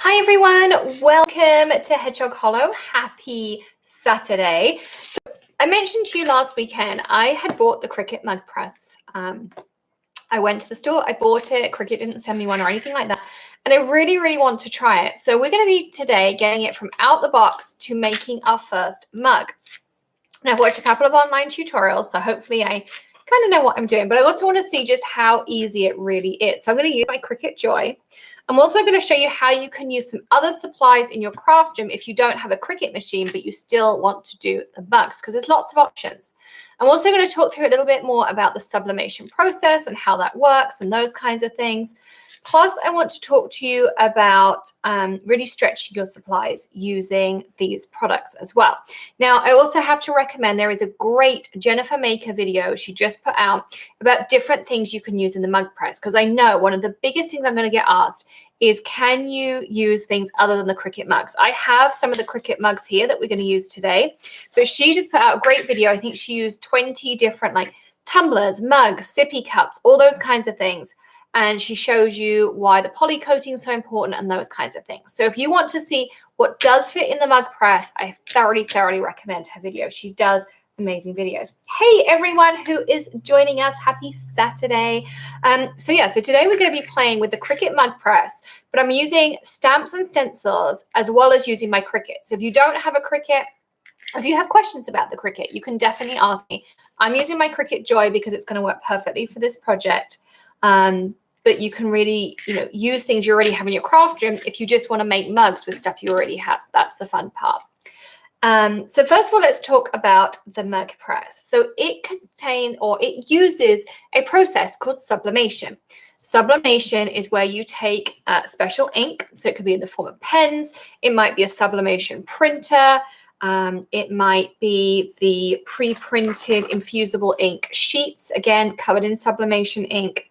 Hi everyone, welcome to Hedgehog Hollow. Happy Saturday. So I mentioned to you last weekend, I had bought the Cricut Mug Press. I went to the store, I bought it, Cricut didn't send me one or anything like that. And I really want to try it. So we're gonna be today getting it from out the box to making our first mug. And I've watched a couple of online tutorials, so hopefully I kind of know what I'm doing, but I also want to see just how easy it really is. So I'm going to use my Cricut Joy. I'm also going to show you how you can use some other supplies in your craft room if you don't have a Cricut machine, but you still want to do the mugs, because there's lots of options. I'm also going to talk through a little bit more about the sublimation process and how that works and those kinds of things. Plus, I want to talk to you about really stretching your supplies using these products as well. Now, I also have to recommend there is a great Jennifer Maker video she just put out about different things you can use in the mug press, because I know one of the biggest things I'm going to get asked is, can you use things other than the Cricut mugs? I have some of the Cricut mugs here that we're going to use today, but she just put out a great video. I think she used 20 different like tumblers, mugs, sippy cups, all those kinds of things. And she shows you why the poly coating is so important and those kinds of things. So if you want to see what does fit in the mug press, I thoroughly recommend her video. She does amazing videos. Hey everyone who is joining us, happy Saturday. So today we're going to be playing with the Cricut Mug Press, but I'm using stamps and stencils as well as using my Cricut. So if you don't have a Cricut, if you have questions about the Cricut, you can definitely ask me. I'm using my Cricut Joy because it's going to work perfectly for this project. But you can really, use things you already have in your craft room if you just want to make mugs with stuff you already have. That's the fun part. So first of all, let's talk about the mug press. So it uses a process called sublimation. Sublimation is where you take special ink. So it could be in the form of pens. It might be a sublimation printer. It might be the pre-printed infusible ink sheets, again, covered in sublimation ink.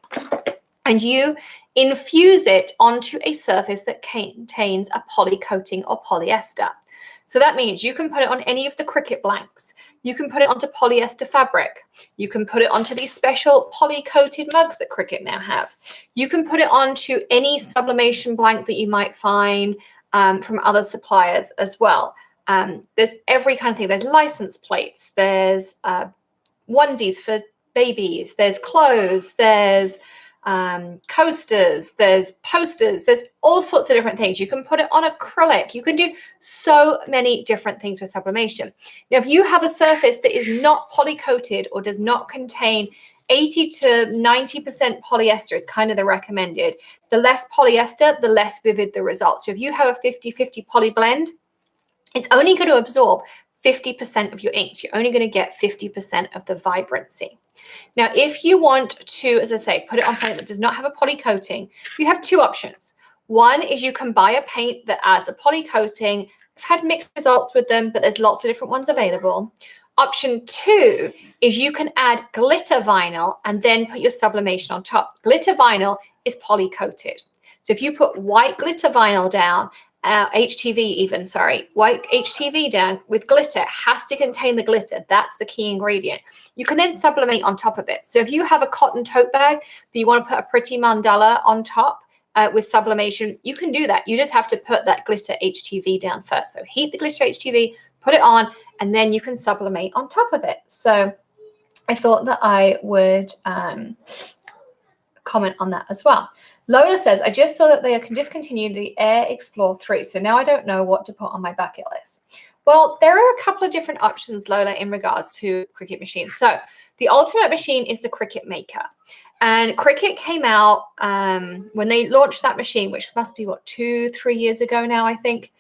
And you infuse it onto a surface that contains a poly coating or polyester. So that means you can put it on any of the Cricut blanks. You can put it onto polyester fabric. You can put it onto these special poly coated mugs that Cricut now have. You can put it onto any sublimation blank that you might find from other suppliers as well. There's every kind of thing. There's license plates. There's onesies for babies. There's clothes. There's coasters, there's posters, there's all sorts of different things. You can put it on acrylic. You can do so many different things with sublimation. Now, if you have a surface that is not poly coated or does not contain 80 to 90% polyester is kind of the recommended. The less polyester, the less vivid the results. So if you have a 50-50 poly blend, it's only going to absorb 50% of your inks. You're only going to get 50% of the vibrancy. Now, if you want to, as I say, put it on something that does not have a poly coating, you have two options. One is you can buy a paint that adds a poly coating. I've had mixed results with them, but there's lots of different ones available. Option two is you can add glitter vinyl and then put your sublimation on top. Glitter vinyl is poly coated. So if you put white glitter vinyl down, white HTV down with glitter, has to contain the glitter. That's the key ingredient. You can then sublimate on top of it. So if you have a cotton tote bag that you want to put a pretty mandala on top with sublimation, you can do that. You just have to put that glitter HTV down first. So heat the glitter HTV, put it on, and then you can sublimate on top of it. So I thought that I would comment on that as well. Lola says, I just saw that they can discontinue the Air Explore 3, so now I don't know what to put on my bucket list. Well, there are a couple of different options, Lola, in regards to Cricut machines. So the ultimate machine is the Cricut Maker. And Cricut came out when they launched that machine, which must be, 2-3 years ago now, I think.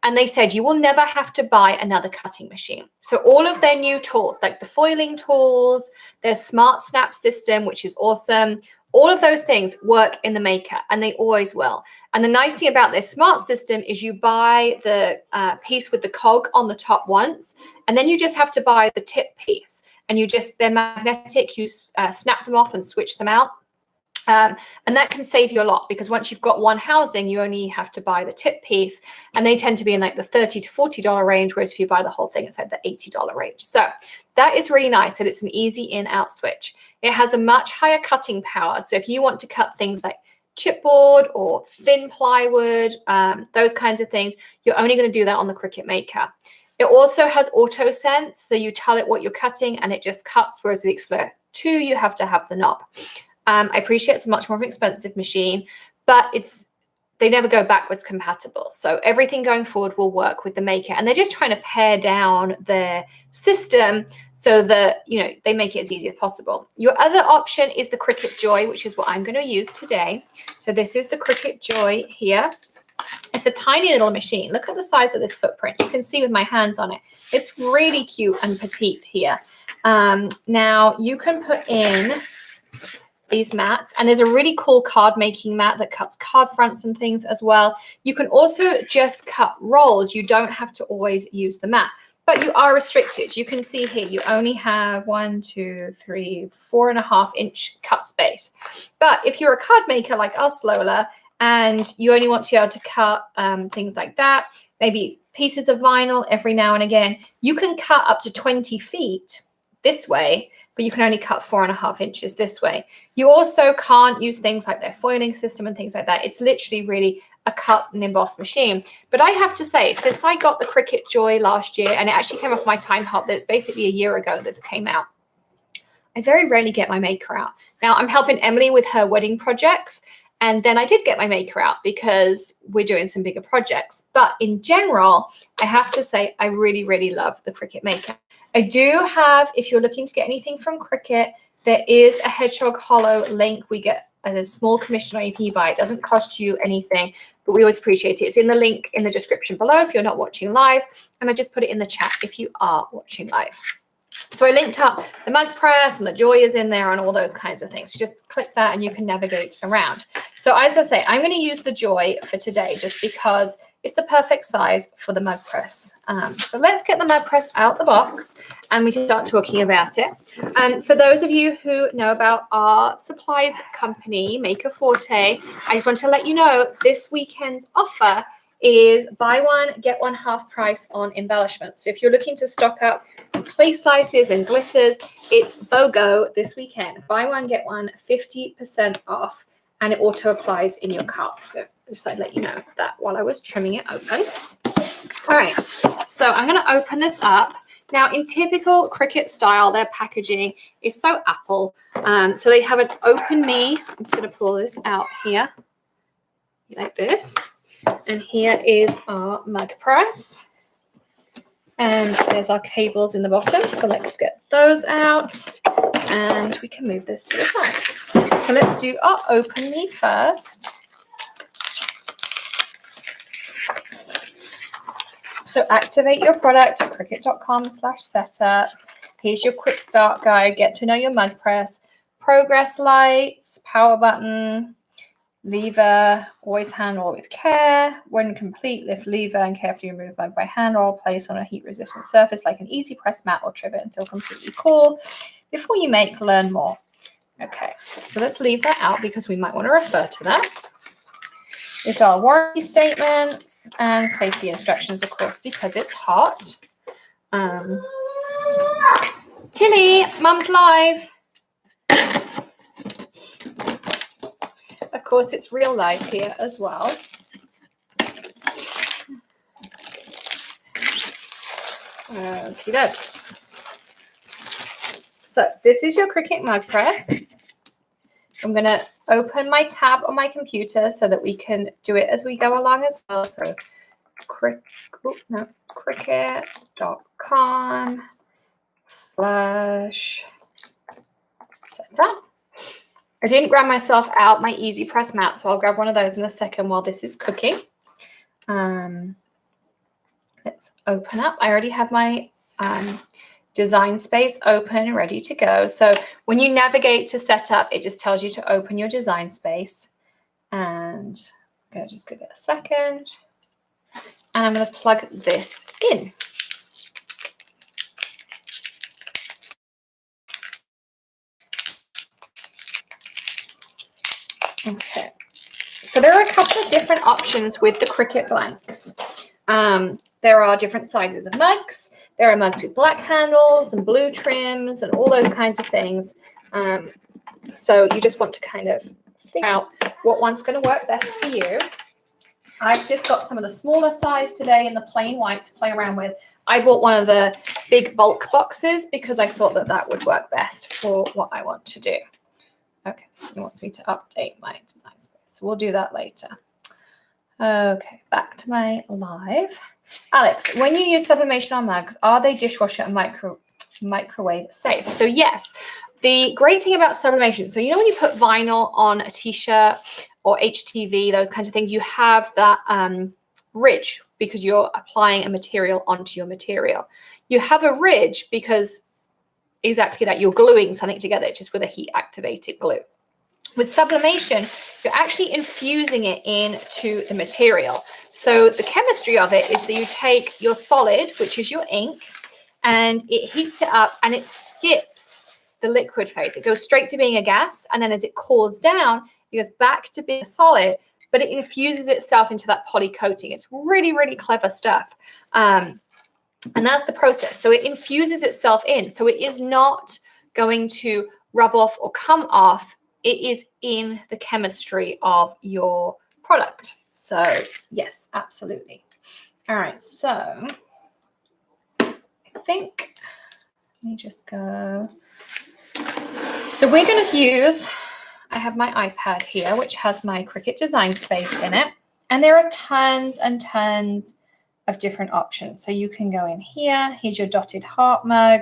And they said, you will never have to buy another cutting machine. So all of their new tools, like the foiling tools, their Smart Snap system, which is awesome, all of those things work in the Maker, and they always will. And the nice thing about this smart system is you buy the piece with the cog on the top once, and then you just have to buy the tip piece. And they're magnetic, you snap them off and switch them out. And that can save you a lot, because once you've got one housing, you only have to buy the tip piece, and they tend to be in like the $30 to $40 range, whereas if you buy the whole thing, it's like the $80 range. So that is really nice that it's an easy in-out switch. It has a much higher cutting power. So if you want to cut things like chipboard or thin plywood, those kinds of things, you're only going to do that on the Cricut Maker. It also has auto sense, so you tell it what you're cutting and it just cuts, whereas with Explorer 2, you have to have the knob. I appreciate it's much more of an expensive machine, but they never go backwards compatible. So everything going forward will work with the Maker, and they're just trying to pare down their system so that, you know, they make it as easy as possible. Your other option is the Cricut Joy, which is what I'm going to use today. So this is the Cricut Joy here. It's a tiny little machine. Look at the size of this footprint. You can see with my hands on it. It's really cute and petite here. Now you can put in these mats, and there's a really cool card making mat that cuts card fronts and things as well. You can also just cut rolls. You don't have to always use the mat, but you are restricted. You can see here you only have 1, 2, 3, 4.5 inch cut space. But if you're a card maker like us, Lola, and you only want to be able to cut things like that, maybe pieces of vinyl every now and again, you can cut up to 20 feet this way, but you can only cut 4.5 inches this way. You also can't use things like their foiling system and things like that. It's literally really a cut and emboss machine. But I have to say, since I got the Cricut Joy last year, and it actually came off my time hop, that's basically a year ago this came out, I very rarely get my Maker out. Now I'm helping Emily with her wedding projects, and then I did get my Maker out because we're doing some bigger projects. But in general, I have to say I really, really love the Cricut Maker. I do have, if you're looking to get anything from Cricut, there is a Hedgehog Hollow link. We get a small commission on anything you buy. It doesn't cost you anything, but we always appreciate it. It's in the link in the description below if you're not watching live, and I just put it in the chat if you are watching live. So I linked up the Mug Press and the Joy is in there and all those kinds of things. Just click that and you can navigate around. So as I say, I'm going to use the Joy for today just because it's the perfect size for the Mug Press. So let's get the Mug Press out the box and we can start talking about it. And for those of you who know about our supplies company, Maker Forte, I just want to let you know this weekend's offer is buy one, get one half price on embellishments. So if you're looking to stock up clay slices and glitters, it's BOGO this weekend. Buy one, get one, 50% off, and it auto applies in your cart. So just thought I'd let you know that while I was trimming it open. All right, so I'm going to open this up. Now, in typical Cricut style, their packaging is so Apple. So they have an open me. I'm just going to pull this out here like this. And here is our Mug Press. And there's our cables in the bottom. So let's get those out. And we can move this to the side. So let's do our open me first. So activate your product at Cricut.com/setup. Here's your quick start guide. Get to know your Mug Press. Progress lights, power button, lever, always handle with care. When complete, lift lever and carefully remove mug by hand or place on a heat-resistant surface like an easy press mat or trim it until completely cool. Before you make, learn more. Okay, so let's leave that out because we might want to refer to that. These are warranty statements and safety instructions, of course, because it's hot. Tilly, Mum's live. Of course, it's real life here as well. Okie dokes. So this is your Cricut Mug Press. I'm going to open my tab on my computer so that we can do it as we go along as well. So Cricut.com/setup. I didn't grab myself out my Easy Press mat, so I'll grab one of those in a second while this is cooking. Let's open up. I already have my design space open, ready to go. So when you navigate to setup, it just tells you to open your design space. And I'm going to just give it a second. And I'm going to plug this in. Okay, so there are a couple of different options with the Cricut blanks. There are different sizes of mugs. There are mugs with black handles and blue trims and all those kinds of things. So you just want to kind of figure out what one's going to work best for you. I've just got some of the smaller size today in the plain white to play around with. I bought one of the big bulk boxes because I thought that that would work best for what I want to do. Okay, he wants me to update my design space, so we'll do that later. Okay, back to my live. Alex, when you use sublimation on mugs, are they dishwasher and microwave safe? So yes, the great thing about sublimation, so you know when you put vinyl on a t-shirt or HTV, those kinds of things, you have that ridge because you're applying a material onto your material. You have a ridge because exactly that, you're gluing something together just with a heat activated glue. With sublimation, you're actually infusing it into the material. So the chemistry of it is that you take your solid, which is your ink, and it heats it up and it skips the liquid phase. It goes straight to being a gas, and then as it cools down, it goes back to being a solid, but it infuses itself into that poly coating. It's really, really clever stuff. And that's the process. So it infuses itself in. So it is not going to rub off or come off. It is in the chemistry of your product. So yes, absolutely. All right, so I think, let me just go. So we're going to use, I have my iPad here, which has my Cricut design space in it. And there are tons and tons of different options. So you can go in here. Here's your dotted heart mug.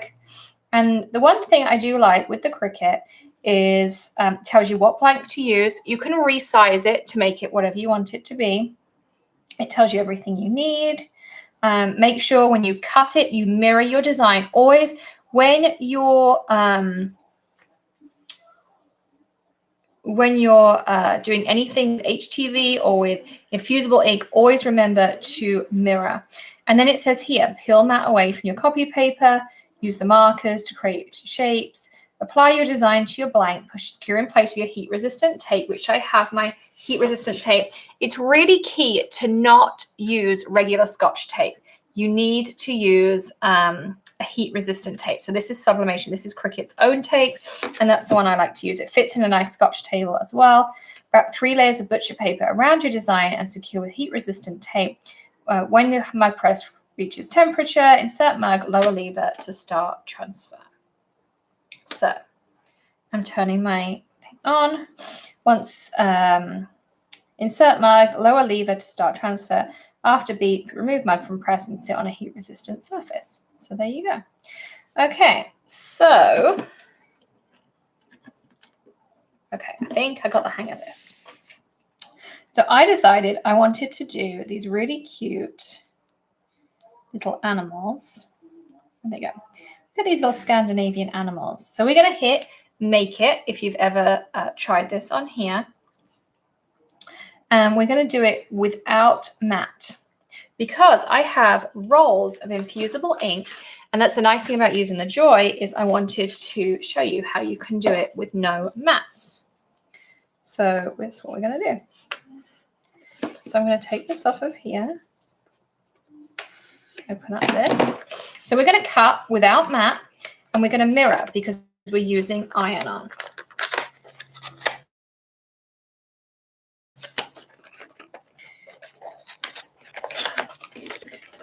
And the one thing I do like with the Cricut is tells you what blank to use. You can resize it to make it whatever you want it to be. It tells you everything you need. Make sure when you cut it, you mirror your design. Always, when you're doing anything with HTV or with infusible ink, always remember to mirror. And then it says here, peel matte away from your copy paper, use the markers to create shapes, apply your design to your blank, push secure in place with your heat resistant tape, which I have my heat resistant tape. It's really key to not use regular Scotch tape. You need to use a heat resistant tape. So this is Sublimation. This is Cricut's own tape, and that's the one I like to use. It fits in a nice Scotch table as well. Wrap 3 layers of butcher paper around your design and secure with heat resistant tape. When the mug press reaches temperature, insert mug, lower lever to start transfer. So I'm turning my thing on. Once insert mug, lower lever to start transfer. After beep, remove mug from press and sit on a heat resistant surface. So there you go. Okay, so I think I got the hang of this. So I decided I wanted to do these really cute little animals. And there you go. Look at these little Scandinavian animals. So we're going to hit make it if you've ever tried this on here. And we're going to do it without matte because I have rolls of infusible ink. And that's the nice thing about using the Joy is I wanted to show you how you can do it with no mattes. So that's what we're going to do. So I'm going to take this off of here. Open up this. So we're going to cut without matte and we're going to mirror because we're using iron-on.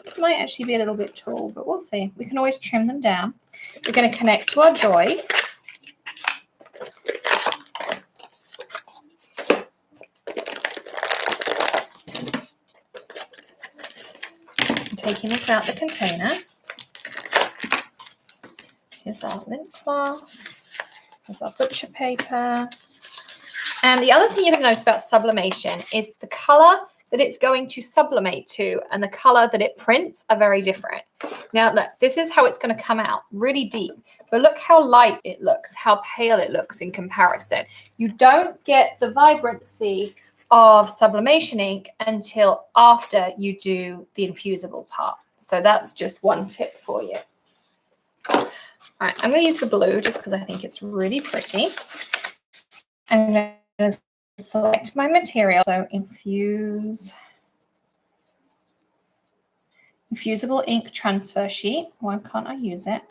This might actually be a little bit tall, but we'll see. We can always trim them down. We're going to connect to our Joy. Taking this out the container. Here's our lint cloth. Here's our butcher paper. And the other thing you're going to notice about sublimation is the color that it's going to sublimate to and the color that it prints are very different. Now, look, this is how it's going to come out, really deep. But look how light it looks, how pale it looks in comparison. You don't get the vibrancy of sublimation ink until after you do the infusible part. So that's just one tip for you. All right, I'm going to use the blue just because I think it's really pretty. I'm going to select my material. So infusible ink transfer sheet. Why can't I use it?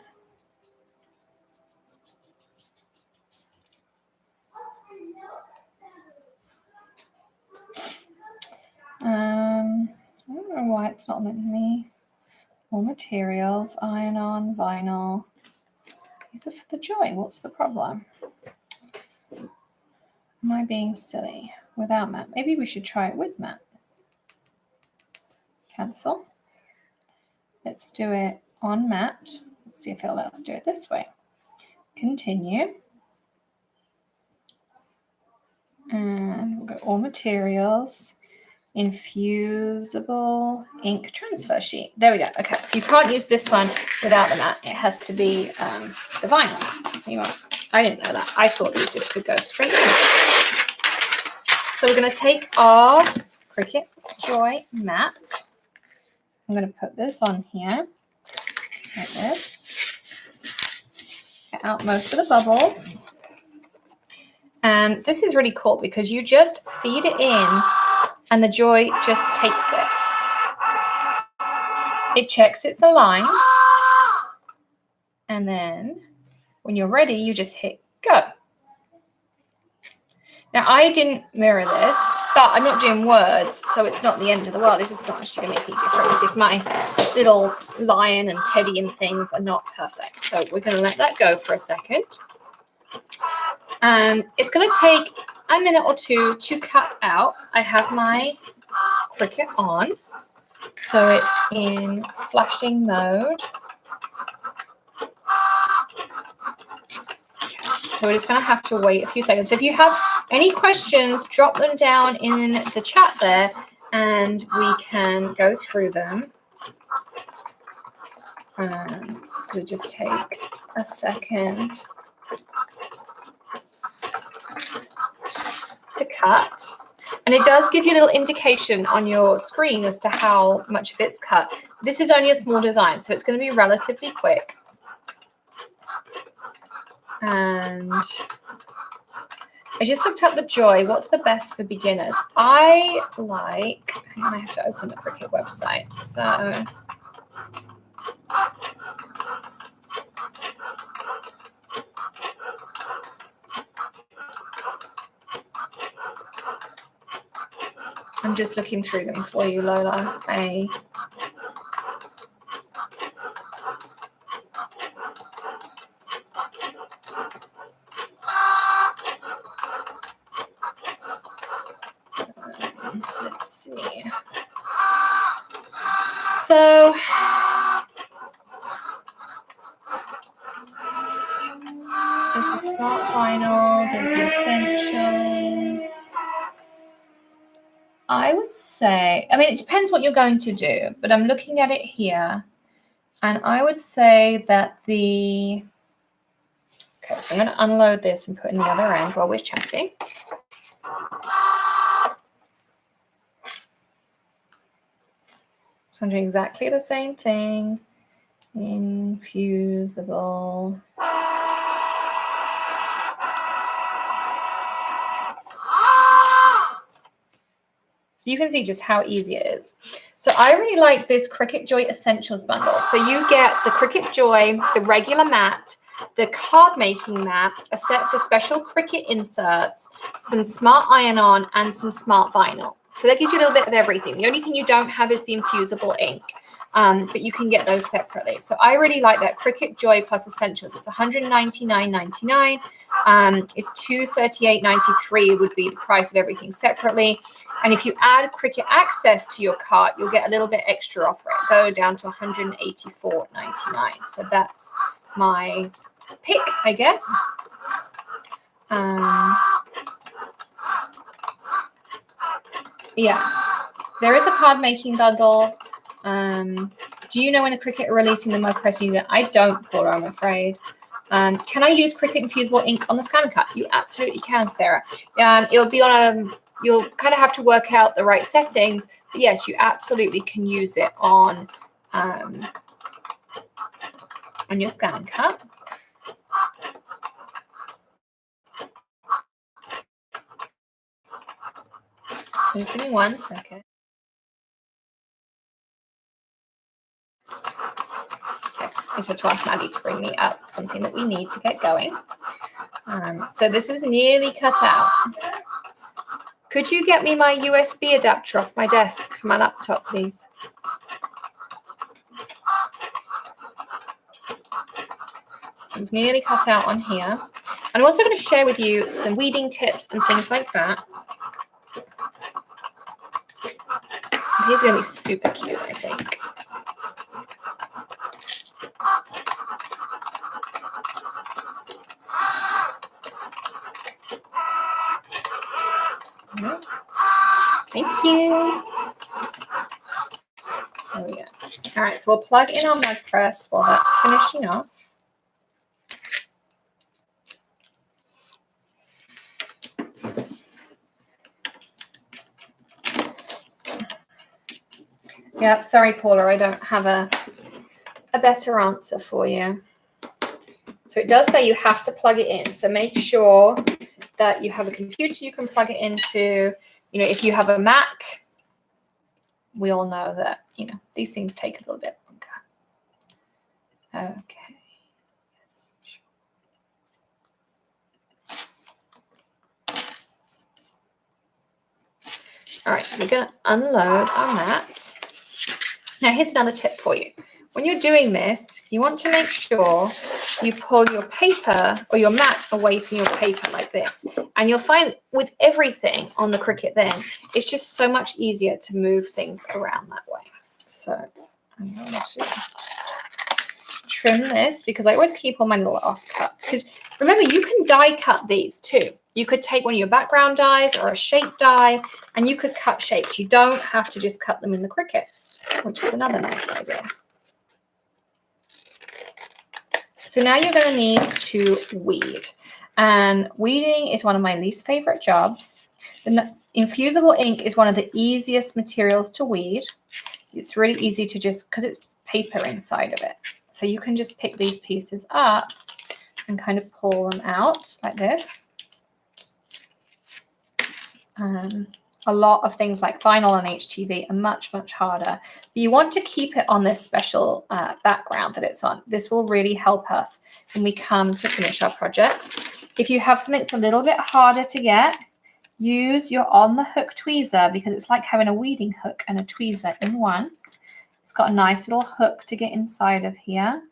know why it's not letting me. All materials, iron-on, vinyl. These are for the joy. What's the problem? Am I being silly? Without matte. Maybe we should try it with matte. Cancel. Let's do it on matte. Let's see if it'll let us do it this way. Continue. And we'll go all materials, infusible ink transfer sheet. There we go. Okay, so you can't use this one without the matte. It has to be the vinyl. I didn't know that. I thought these just could go straight in. So we're going to take our Cricut Joy matte. I'm going to put this on here, just like this. Get out most of the bubbles. And this is really cool because you just feed it in and the Joy just takes it. It checks it's aligned. And then when you're ready, you just hit go. Now, I didn't mirror this, but I'm not doing words, so it's not the end of the world. It's just not actually going to make any difference if my little lion and teddy and things are not perfect. So we're going to let that go for a second. And it's going to take a minute or two to cut out. I have my Cricut on, so it's in flashing mode. So we're just going to have to wait a few seconds. So if you have any questions, drop them down in the chat there, and we can go through them. It's going to just take a second to cut, and it does give you a little indication on your screen as to how much of it's cut. This is only a small design, so it's going to be relatively quick. And I just looked up the Joy. What's the best for beginners? I have to open the Cricut website. So I'm just looking through them for you, Lola. Let's see. So there's the smart vinyl, there's the essentials. I would say, I mean, it depends what you're going to do, but I'm looking at it here, and I would say that okay, so I'm going to unload this and put in the other end while we're chatting. So I'm doing exactly the same thing. Infusible. So you can see just how easy it is. So I really like this Cricut Joy Essentials bundle. So you get the Cricut Joy, the regular mat, the card making mat, a set of the special Cricut inserts, some smart iron-on, and some smart vinyl. So that gives you a little bit of everything. The only thing you don't have is the infusible ink, but you can get those separately. So I really like that Cricut Joy plus Essentials. It's $199.99. It's $238.93 would be the price of everything separately. And if you add Cricut Access to your cart, you'll get a little bit extra off it. Go down to $184.99. So that's my pick, I guess. Yeah, there is a card making bundle. Do you know when the Cricut are releasing the Mug Press user? I don't, Paula, I'm afraid. Can I use Cricut Infusible Ink on the scan and cut? You absolutely can, Sarah. It'll be on you'll kind of have to work out the right settings, but yes, you absolutely can use it on your scan and cut. Just give me 1 second. Okay, I said to ask Maddie to bring me up something that we need to get going. So this is nearly cut out. Could you get me my USB adapter off my desk for my laptop, please? So I've nearly cut out on here. And I'm also going to share with you some weeding tips and things like that. He's going to be super cute, I think. Thank you. There we go. All right, so we'll plug in our mug press while that's finishing off. Yeah, sorry, Paula, I don't have a better answer for you. So it does say you have to plug it in. So make sure that you have a computer you can plug it into. You know, if you have a Mac, we all know that, you know, these things take a little bit longer. Okay. Yes, sure. All right, so we're going to unload our mat. Now, here's another tip for you. When you're doing this, you want to make sure you pull your paper or your mat away from your paper like this. And you'll find with everything on the Cricut then, it's just so much easier to move things around that way. So I'm going to trim this because I always keep all my little offcuts. Because remember, you can die cut these too. You could take one of your background dies or a shape die and you could cut shapes. You don't have to just cut them in the Cricut, which is another nice idea. So now you're going to need to weed. And weeding is one of my least favorite jobs. The infusible ink is one of the easiest materials to weed. It's really easy to just, because it's paper inside of it. So you can just pick these pieces up and kind of pull them out like this. A lot of things like vinyl and HTV are much, much harder. But you want to keep it on this special background that it's on. This will really help us when we come to finish our projects. If you have something that's a little bit harder to get, use your on the hook tweezer because it's like having a weeding hook and a tweezer in one. It's got a nice little hook to get inside of here.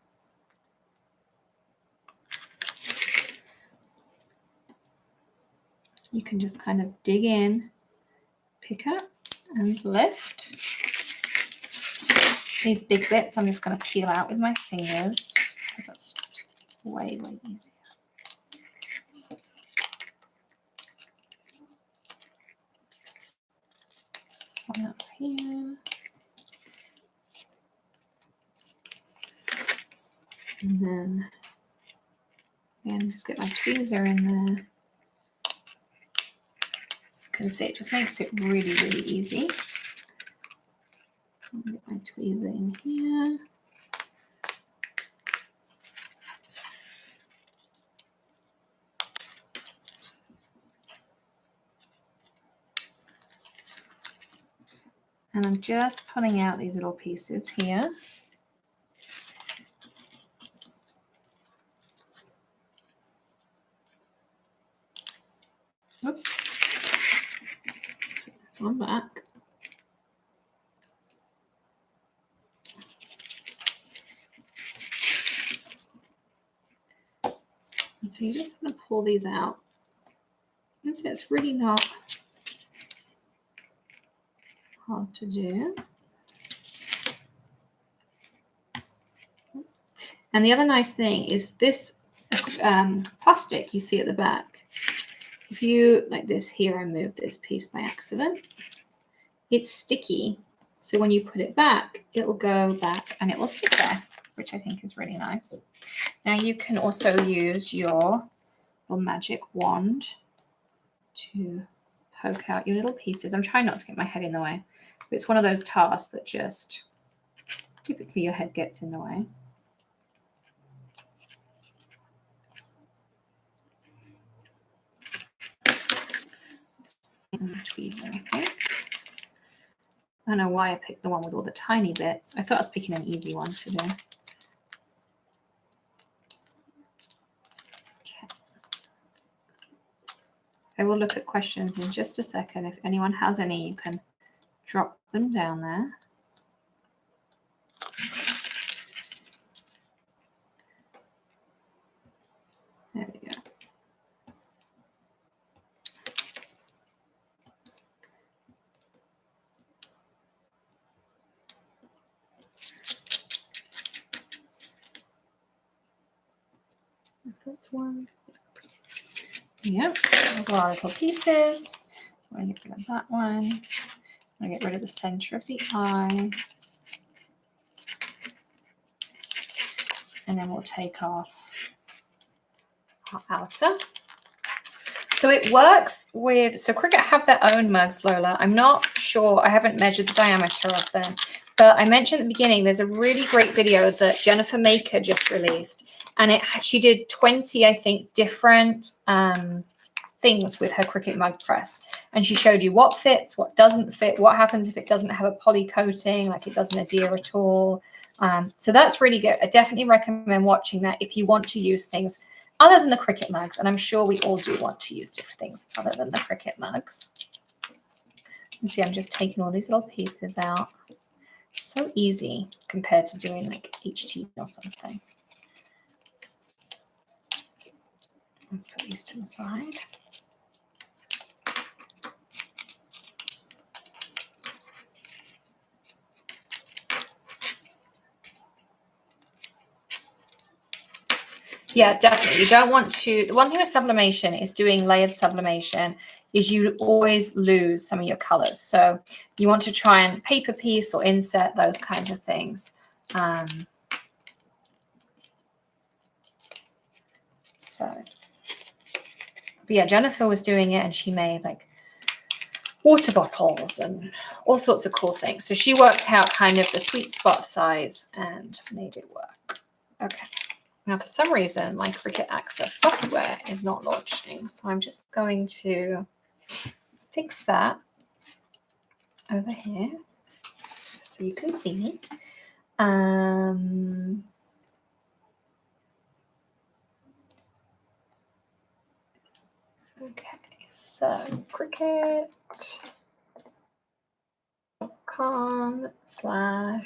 You can just kind of dig in, pick up and lift. These big bits I'm just going to peel out with my fingers because that's just way, way easier. This one up here. And then again, just get my tweezer in there. You can see it just makes it really, really easy. I'll get my tweezer in here. And I'm just pulling out these little pieces here. Oops. Take this one back. And so you just want to pull these out. And so it's really not hard to do. And the other nice thing is this plastic you see at the back. If you, like this here, I moved this piece by accident. It's sticky. So when you put it back, it will go back and it will stick there, which I think is really nice. Now you can also use your magic wand to poke out your little pieces. I'm trying not to get my head in the way. But it's one of those tasks that just typically your head gets in the way. Tweezer, I think. I don't know why I picked the one with all the tiny bits. I thought I was picking an easy one to do. Okay. I will look at questions in just a second. If anyone has any, you can drop them down there. That's one. Yeah, those are our little pieces. I want to get rid of that one. I want to get rid of the center of the eye. And then we'll take off our outer. So it works with, so Cricut have their own mugs, Lola. I'm not sure, I haven't measured the diameter of them, but I mentioned at the beginning, there's a really great video that Jennifer Maker just released, and she did 20, I think, different things with her Cricut Mug Press. And she showed you what fits, what doesn't fit, what happens if it doesn't have a poly coating, like it doesn't adhere at all. So that's really good. I definitely recommend watching that if you want to use things other than the Cricut mugs, and I'm sure we all do want to use different things other than the Cricut mugs. You see, I'm just taking all these little pieces out. So easy compared to doing like HT or something. I'll put these to the side. Yeah, definitely. You don't want to, the one thing with sublimation is doing layered sublimation is you always lose some of your colors. So you want to try and paper piece or insert those kinds of things. But yeah, Jennifer was doing it and she made like water bottles and all sorts of cool things. So she worked out kind of the sweet spot size and made it work. Okay. Now, for some reason, my Cricut Access software is not launching, so I'm just going to fix that over here so you can see me. Okay, so Cricut.com/setup.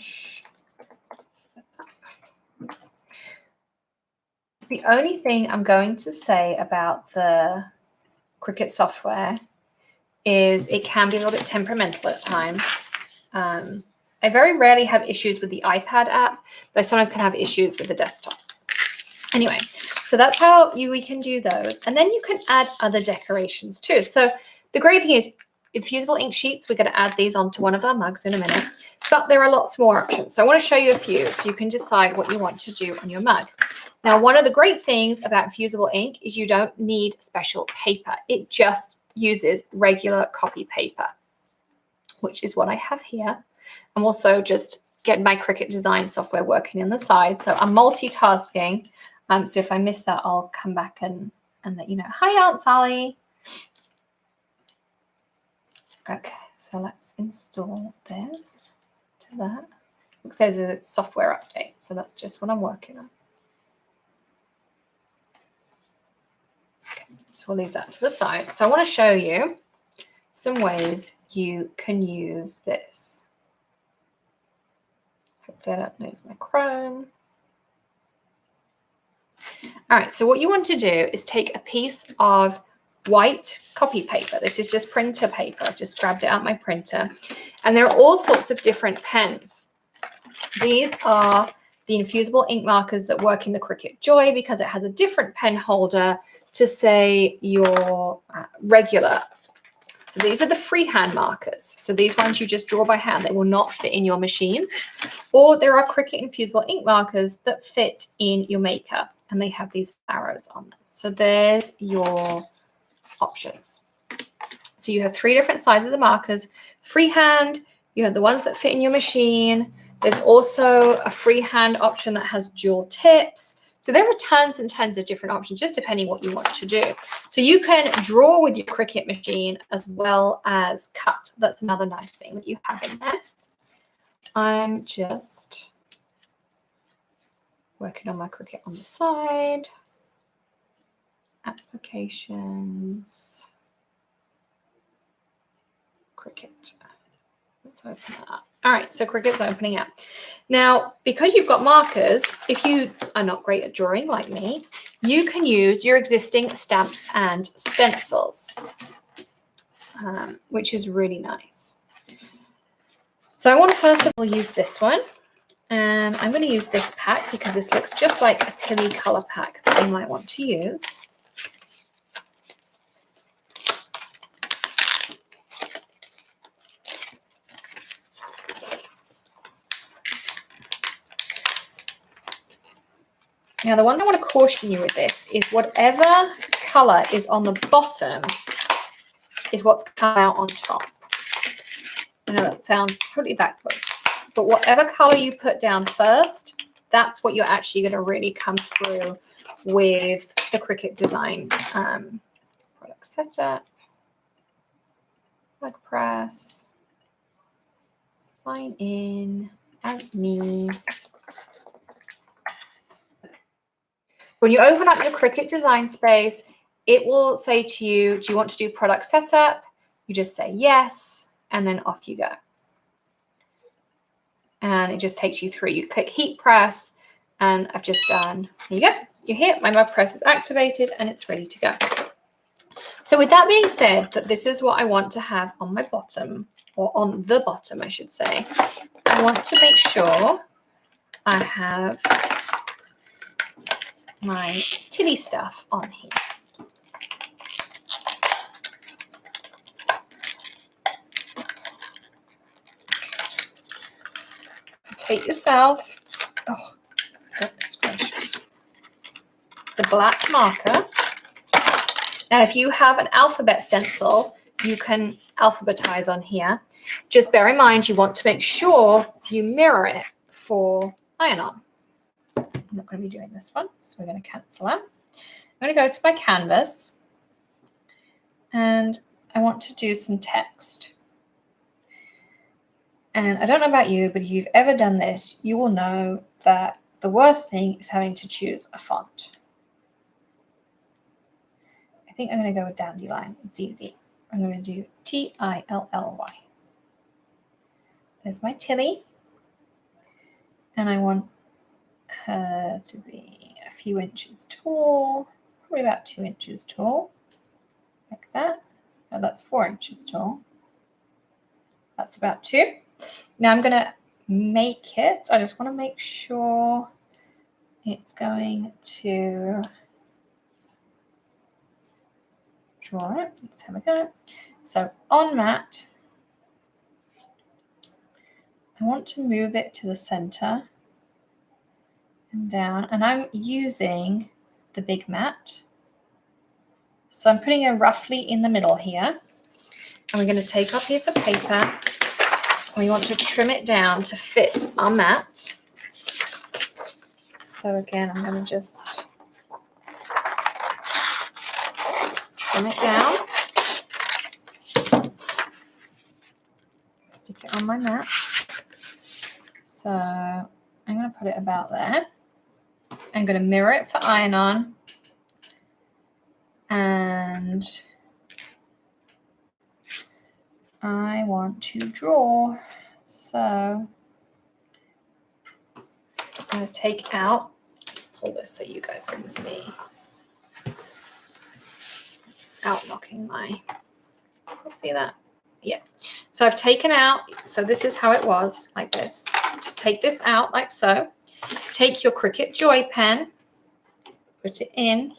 The only thing I'm going to say about the Cricut software is it can be a little bit temperamental at times. I very rarely have issues with the iPad app, but I sometimes can have issues with the desktop. Anyway, so that's how we can do those. And then you can add other decorations too. So the great thing is infusible ink sheets, we're going to add these onto one of our mugs in a minute, but there are lots more options. So I want to show you a few so you can decide what you want to do on your mug. Now, one of the great things about infusible ink is you don't need special paper. It just uses regular copy paper, which is what I have here. I'm also just getting my Cricut design software working on the side. So I'm multitasking. So if I miss that, I'll come back and let you know. Hi, Aunt Sally. Okay, so let's install this to that. It says it's software update. So that's just what I'm working on. Okay, so we'll leave that to the side. So I want to show you some ways you can use this. Hopefully I don't lose my Chrome. All right, so what you want to do is take a piece of white copy paper. This is just printer paper. I've just grabbed it out my printer. And there are all sorts of different pens. These are the infusible ink markers that work in the Cricut Joy because it has a different pen holder to say your regular. So these are the freehand markers. So these ones you just draw by hand. They will not fit in your machines. Or there are Cricut Infusible ink markers that fit in your Maker, and they have these arrows on them. So there's your options. So you have 3 different sizes of markers. Freehand, you have the ones that fit in your machine. There's also a freehand option that has dual tips. So there are tons and tons of different options, just depending what you want to do. So you can draw with your Cricut machine as well as cut. That's another nice thing that you have in there. I'm just working on my Cricut on the side. Applications. Cricut. Let's open that up. All right, so Cricut's opening up. Now, because you've got markers, if you are not great at drawing like me, you can use your existing stamps and stencils, which is really nice. So I want to first of all use this one. And I'm going to use this pack because this looks just like a Tilly color pack that you might want to use. Now, the one I want to caution you with this is whatever color is on the bottom is what's come out on top. I know that sounds totally backwards, but whatever color you put down first, that's what you're actually going to really come through with the Cricut design. Product setup, Mug Press, sign in as me. When you open up your Cricut design space, it will say to you, do you want to do product setup? You just say yes, and then off you go. And it just takes you through. You click heat press, and I've just done, there you go. You're here, my Mug Press is activated, and it's ready to go. So with that being said, that this is what I want to have on my bottom, or on the bottom, I should say. I want to make sure I have my Tilly stuff on here. So take yourself, oh goodness gracious, the black marker. Now, if you have an alphabet stencil, you can alphabetize on here. Just bear in mind, you want to make sure you mirror it for iron-on. I'm not going to be doing this one, so we're going to cancel that. I'm going to go to my canvas, and I want to do some text. And I don't know about you, but if you've ever done this, you will know that the worst thing is having to choose a font. I think I'm going to go with Dandelion. It's easy. I'm going to do Tilly. There's my Tilly. And I want her to be a few inches tall, probably about 2 inches tall, like that. Oh, that's 4 inches tall. That's about 2. Now I'm going to make it. I just want to make sure it's going to draw it. Let's have a go. So on mat, I want to move it to the center and down, and I'm using the big mat. So I'm putting it roughly in the middle here. And we're going to take our piece of paper and we want to trim it down to fit our mat. So again, I'm going to just trim it down, stick it on my mat. So I'm going to put it about there. I'm going to mirror it for iron-on, and I want to draw. So I'm going to take out, just pull this so you guys can see. Outlocking my, see that? Yeah. So I've taken out, so this is how it was, like this. Just take this out like so. Take your Cricut Joy pen, put it in.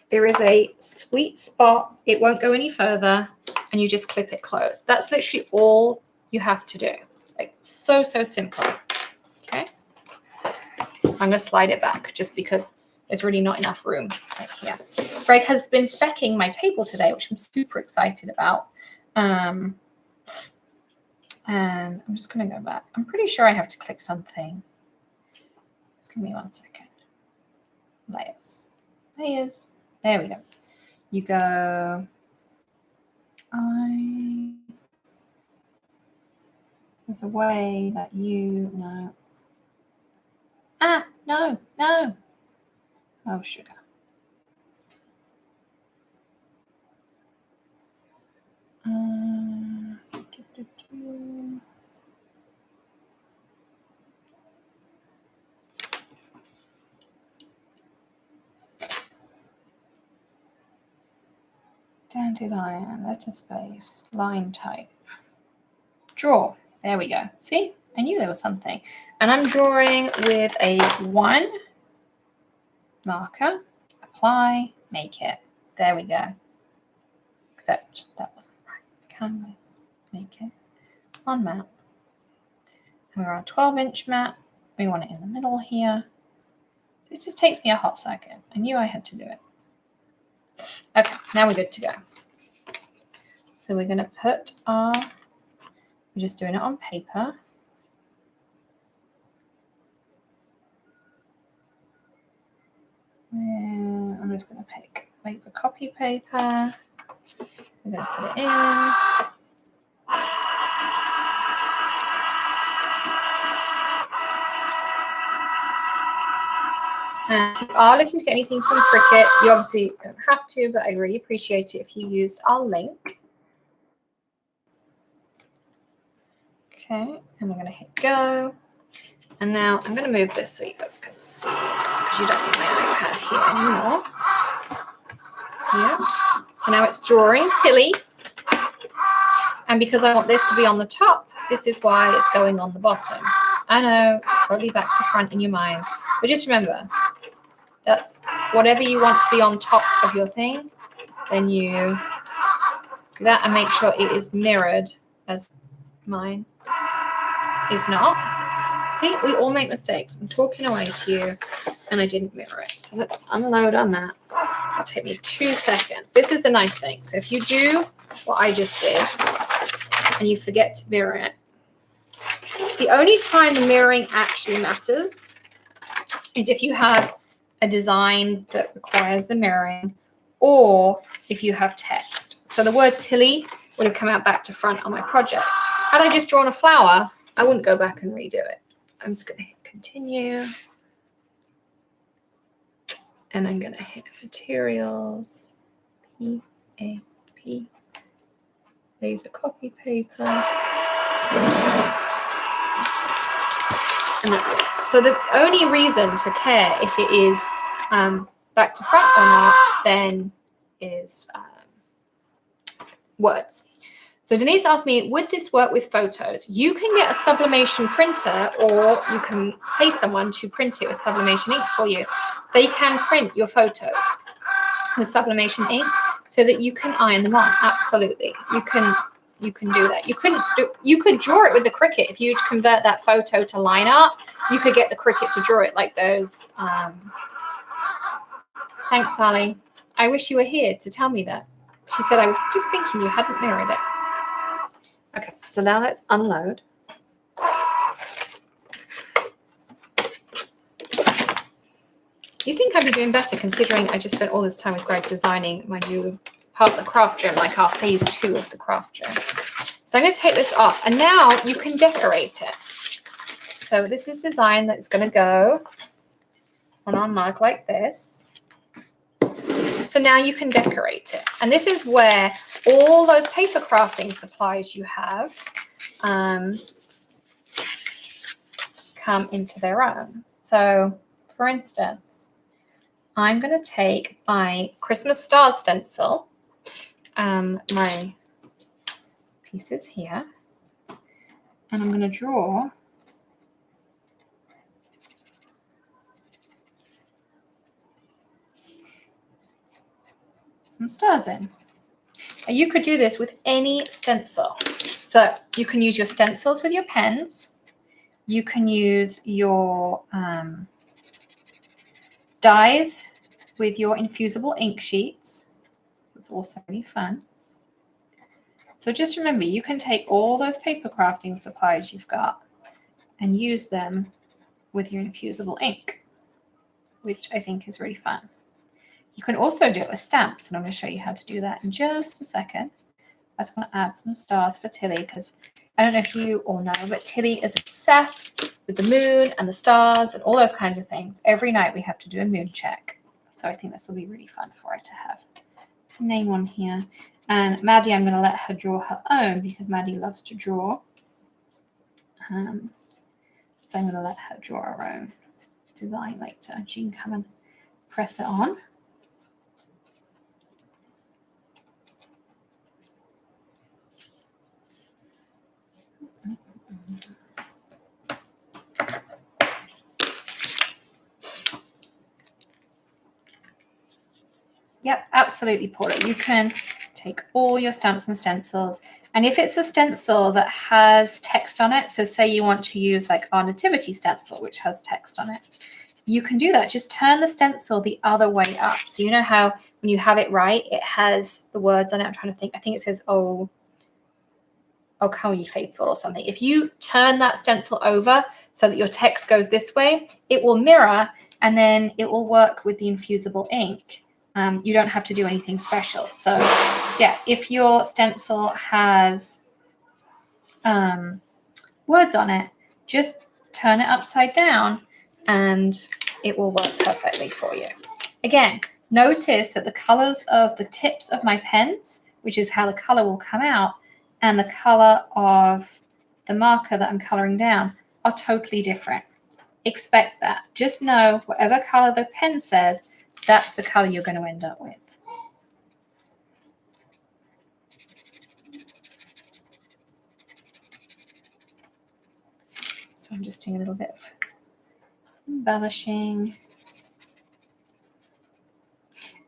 There is a sweet spot. It won't go any further, and you just clip it closed. That's literally all you have to do. Like so simple. Okay. I'm going to slide it back just because there's really not enough room right here. Greg has been speccing my table today, which I'm super excited about. And I'm just going to go back. I'm pretty sure I have to click something. Just give me 1 second. Layers. Layers. There we go. You go. There's a way that you know. Ah, no. Oh, sugar. Dandelion, letter space, line type. Draw. There we go. See? I knew there was something. And I'm drawing with a 1 marker. Apply, make it. There we go. Except that wasn't right. Canvas, make it. On mat. And we're on a 12-inch mat. We want it in the middle here. It just takes me a hot second. I knew I had to do it. Okay, now we're good to go. So we're going to put our, we're just doing it on paper. And I'm just going to pick loads of copy paper. We're going to put it in. And if you are looking to get anything from Cricut, you obviously don't have to, but I'd really appreciate it if you used our link. Okay, and we're going to hit go. And now I'm going to move this so you guys can see, because you don't need my iPad here anymore. Yeah. So now it's drawing Tilly. And because I want this to be on the top, this is why it's going on the bottom. I know, it's totally back to front in your mind. But just remember, that's whatever you want to be on top of your thing, then you do that and make sure it is mirrored, as mine is not. See, we all make mistakes. I'm talking away to you and I didn't mirror it. So let's unload our mat. It'll take me 2 seconds. This is the nice thing. So if you do what I just did and you forget to mirror it, the only time the mirroring actually matters is if you have a design that requires the mirroring, or if you have text. So the word Tilly would have come out back to front on my project. Had I just drawn a flower, I wouldn't go back and redo it. I'm just going to hit continue. And I'm going to hit materials, P-A-P, laser copy paper. And that's it. So the only reason to care if it is back to front or not then is words. So Denise asked me, would this work with photos? You can get a sublimation printer, or you can pay someone to print it with sublimation ink for you. They can print your photos with sublimation ink so that you can iron them on. Absolutely. You can do that. You could draw it with the Cricut. If you convert that photo to line art, you could get the Cricut to draw it like those. Thanks, Sally. I wish you were here to tell me that. She said, I was just thinking you hadn't mirrored it. Okay, so now let's unload. You think I'd be doing better considering I just spent all this time with Greg designing my new part of the craft gym, like our phase 2 of the craft gym. So I'm going to take this off, and now you can decorate it. So this is design that's going to go on our mug like this. So now you can decorate it. And this is where all those paper crafting supplies you have come into their own. So for instance, I'm going to take my Christmas stars stencil, my pieces here, and I'm going to draw some stars in. And you could do this with any stencil. So you can use your stencils with your pens. You can use your dies with your infusible ink sheets. So it's also really fun. So just remember, you can take all those paper crafting supplies you've got and use them with your infusible ink, which I think is really fun. You can also do it with stamps, and I'm going to show you how to do that in just a second. I just want to add some stars for Tilly, because I don't know if you all know, but Tilly is obsessed with the moon and the stars and all those kinds of things. Every night we have to do a moon check. So I think this will be really fun for her to have. Name on here. And Maddie, I'm going to let her draw her own because Maddie loves to draw. So I'm going to let her draw her own design later. She can come and press it on. Yep, absolutely, Paula. You can take all your stamps and stencils, and if it's a stencil that has text on it, so say you want to use like our nativity stencil, which has text on it, you can do that. Just turn the stencil the other way up. So you know how when you have it right, it has the words on it. I'm trying to think. I think it says, oh, come ye faithful or something. If you turn that stencil over so that your text goes this way, it will mirror and then it will work with the infusible ink. You don't have to do anything special. So yeah, if your stencil has words on it, just turn it upside down and it will work perfectly for you. Again, notice that the colors of the tips of my pens, which is how the color will come out, and the color of the marker that I'm coloring down are totally different. Expect that. Just know whatever color the pen says, that's the color you're going to end up with. So I'm just doing a little bit of embellishing.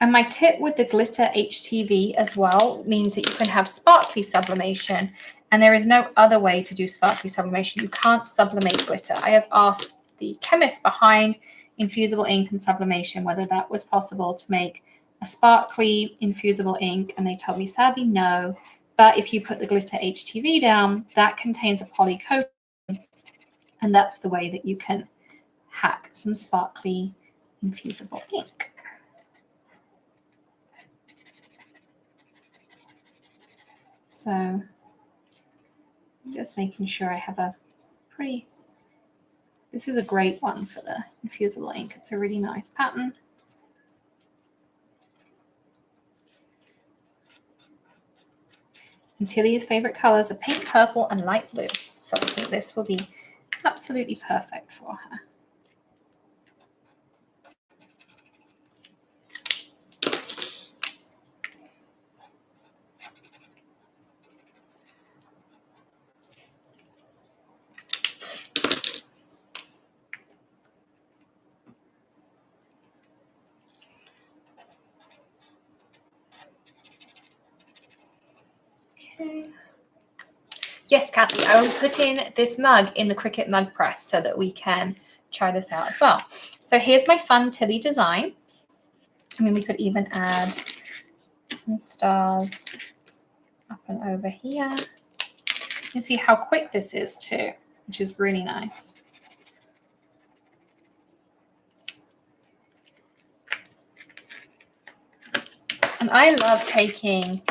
And my tip with the glitter HTV as well means that you can have sparkly sublimation, and there is no other way to do sparkly sublimation. You can't sublimate glitter. I have asked the chemist behind infusible ink and sublimation whether that was possible to make a sparkly infusible ink, and they told me sadly no. But if you put the glitter HTV down, that contains a poly coating, and that's the way that you can hack some sparkly infusible ink. So I'm just making sure I have a pretty, this is a great one for the infusible ink. It's a really nice pattern. And Tilly's favorite colors are pink, purple, and light blue. So I think this will be absolutely perfect for her. Okay. Yes, Kathy, I will put in this mug in the Cricut Mug Press so that we can try this out as well. So here's my fun Tilly design. I mean, we could even add some stars up and over here. You can see how quick this is too, which is really nice. And I love taking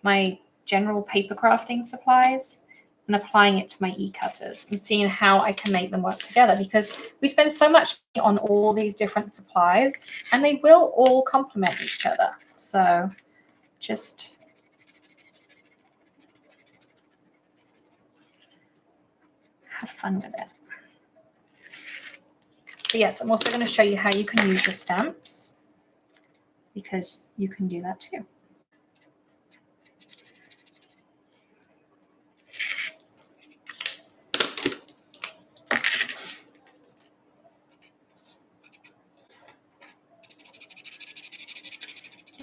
my general paper crafting supplies and applying it to my e-cutters and seeing how I can make them work together, because we spend so much on all these different supplies and they will all complement each other. So just have fun with it. But yes, I'm also going to show you how you can use your stamps, because you can do that too.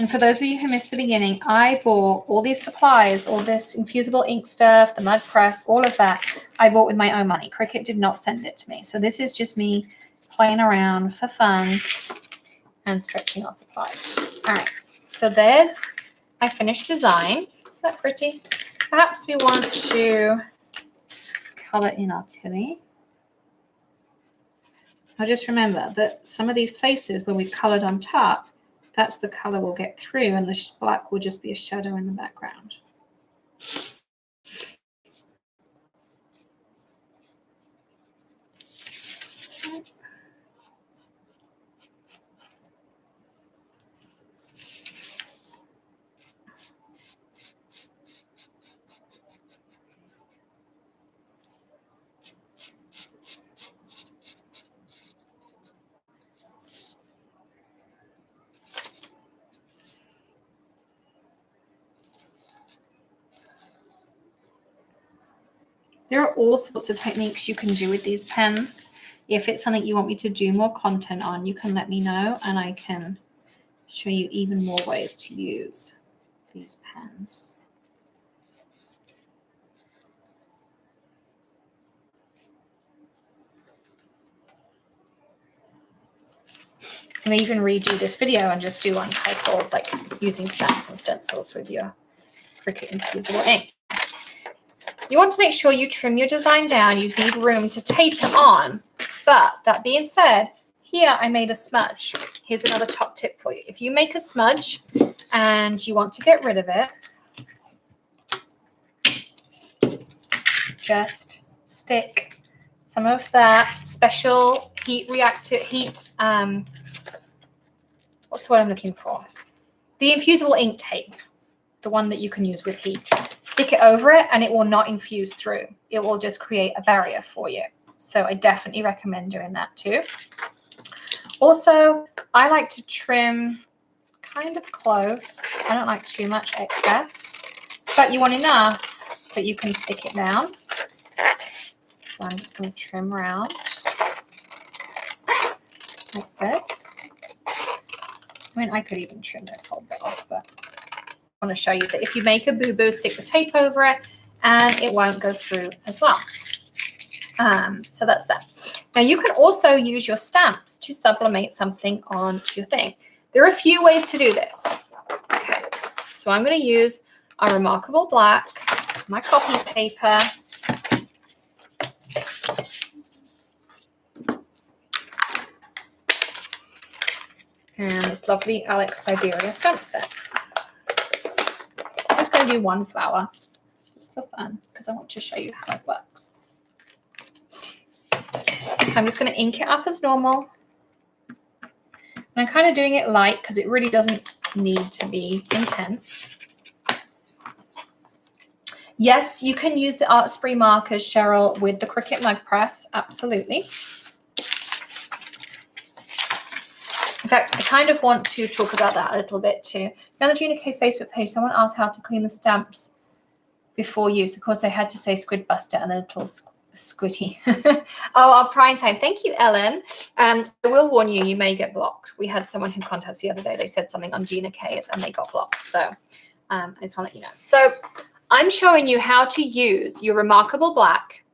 And for those of you who missed the beginning, I bought all these supplies, all this infusible ink stuff, the mug press, all of that, I bought with my own money. Cricut did not send it to me. So this is just me playing around for fun and stretching our supplies. All right, so there's my finished design. Isn't that pretty? Perhaps we want to color in our Tilly. Now just remember that some of these places where we've colored on top, that's the color we'll get through, and the black will just be a shadow in the background. There are all sorts of techniques you can do with these pens. If it's something you want me to do more content on, you can let me know and I can show you even more ways to use these pens. I may even redo this video and just do one titled like using stamps and stencils with your Cricut Infusible Ink. You want to make sure you trim your design down. You need room to tape it on. But that being said, here I made a smudge. Here's another top tip for you. If you make a smudge and you want to get rid of it, just stick some of that special what's the word I'm looking for? The infusible ink tape, the one that you can use with heat. Stick it over it and it will not infuse through. It will just create a barrier for you. So I definitely recommend doing that too. Also, I like to trim kind of close. I don't like too much excess, but you want enough that you can stick it down. So I'm just going to trim around like this. I mean, I could even trim this whole bit off, but I want to show you that if you make a boo-boo, stick the tape over it and it won't go through as well. So that's that. Now you can also use your stamps to sublimate something onto your thing. There are a few ways to do this. Okay, so I'm going to use a Remarkable Black, my copy paper, and this lovely Alex Siberia stamp set. I'm just going to do one flower just for fun because I want to show you how it works. So I'm just going to ink it up as normal. And I'm kind of doing it light because it really doesn't need to be intense. Yes, you can use the Art Spree markers, Cheryl, with the Cricut Mug Press. Absolutely. In fact, I kind of want to talk about that a little bit too. On the Gina K Facebook page, someone asked how to clean the stamps before use. Of course, I had to say Squid Buster and the little squiddy. Oh, our prime time. Thank you, Ellen. I will warn you, you may get blocked. We had someone who contacted us the other day. They said something on Gina K's and they got blocked. So I just want to let you know. So I'm showing you how to use your Remarkable Black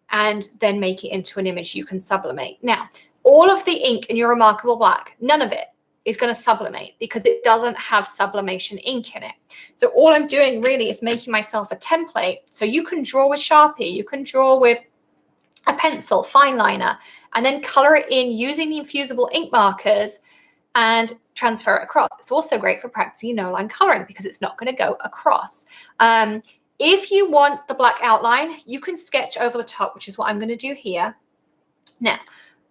and then make it into an image you can sublimate. Now, all of the ink in your Remarkable Black, none of it is going to sublimate because it doesn't have sublimation ink in it. So all I'm doing really is making myself a template. So you can draw with Sharpie, you can draw with a pencil, fine liner, and then color it in using the infusible ink markers and transfer it across. It's also great for practicing no-line coloring because it's not going to go across. If you want the black outline, you can sketch over the top, which is what I'm going to do here. Now,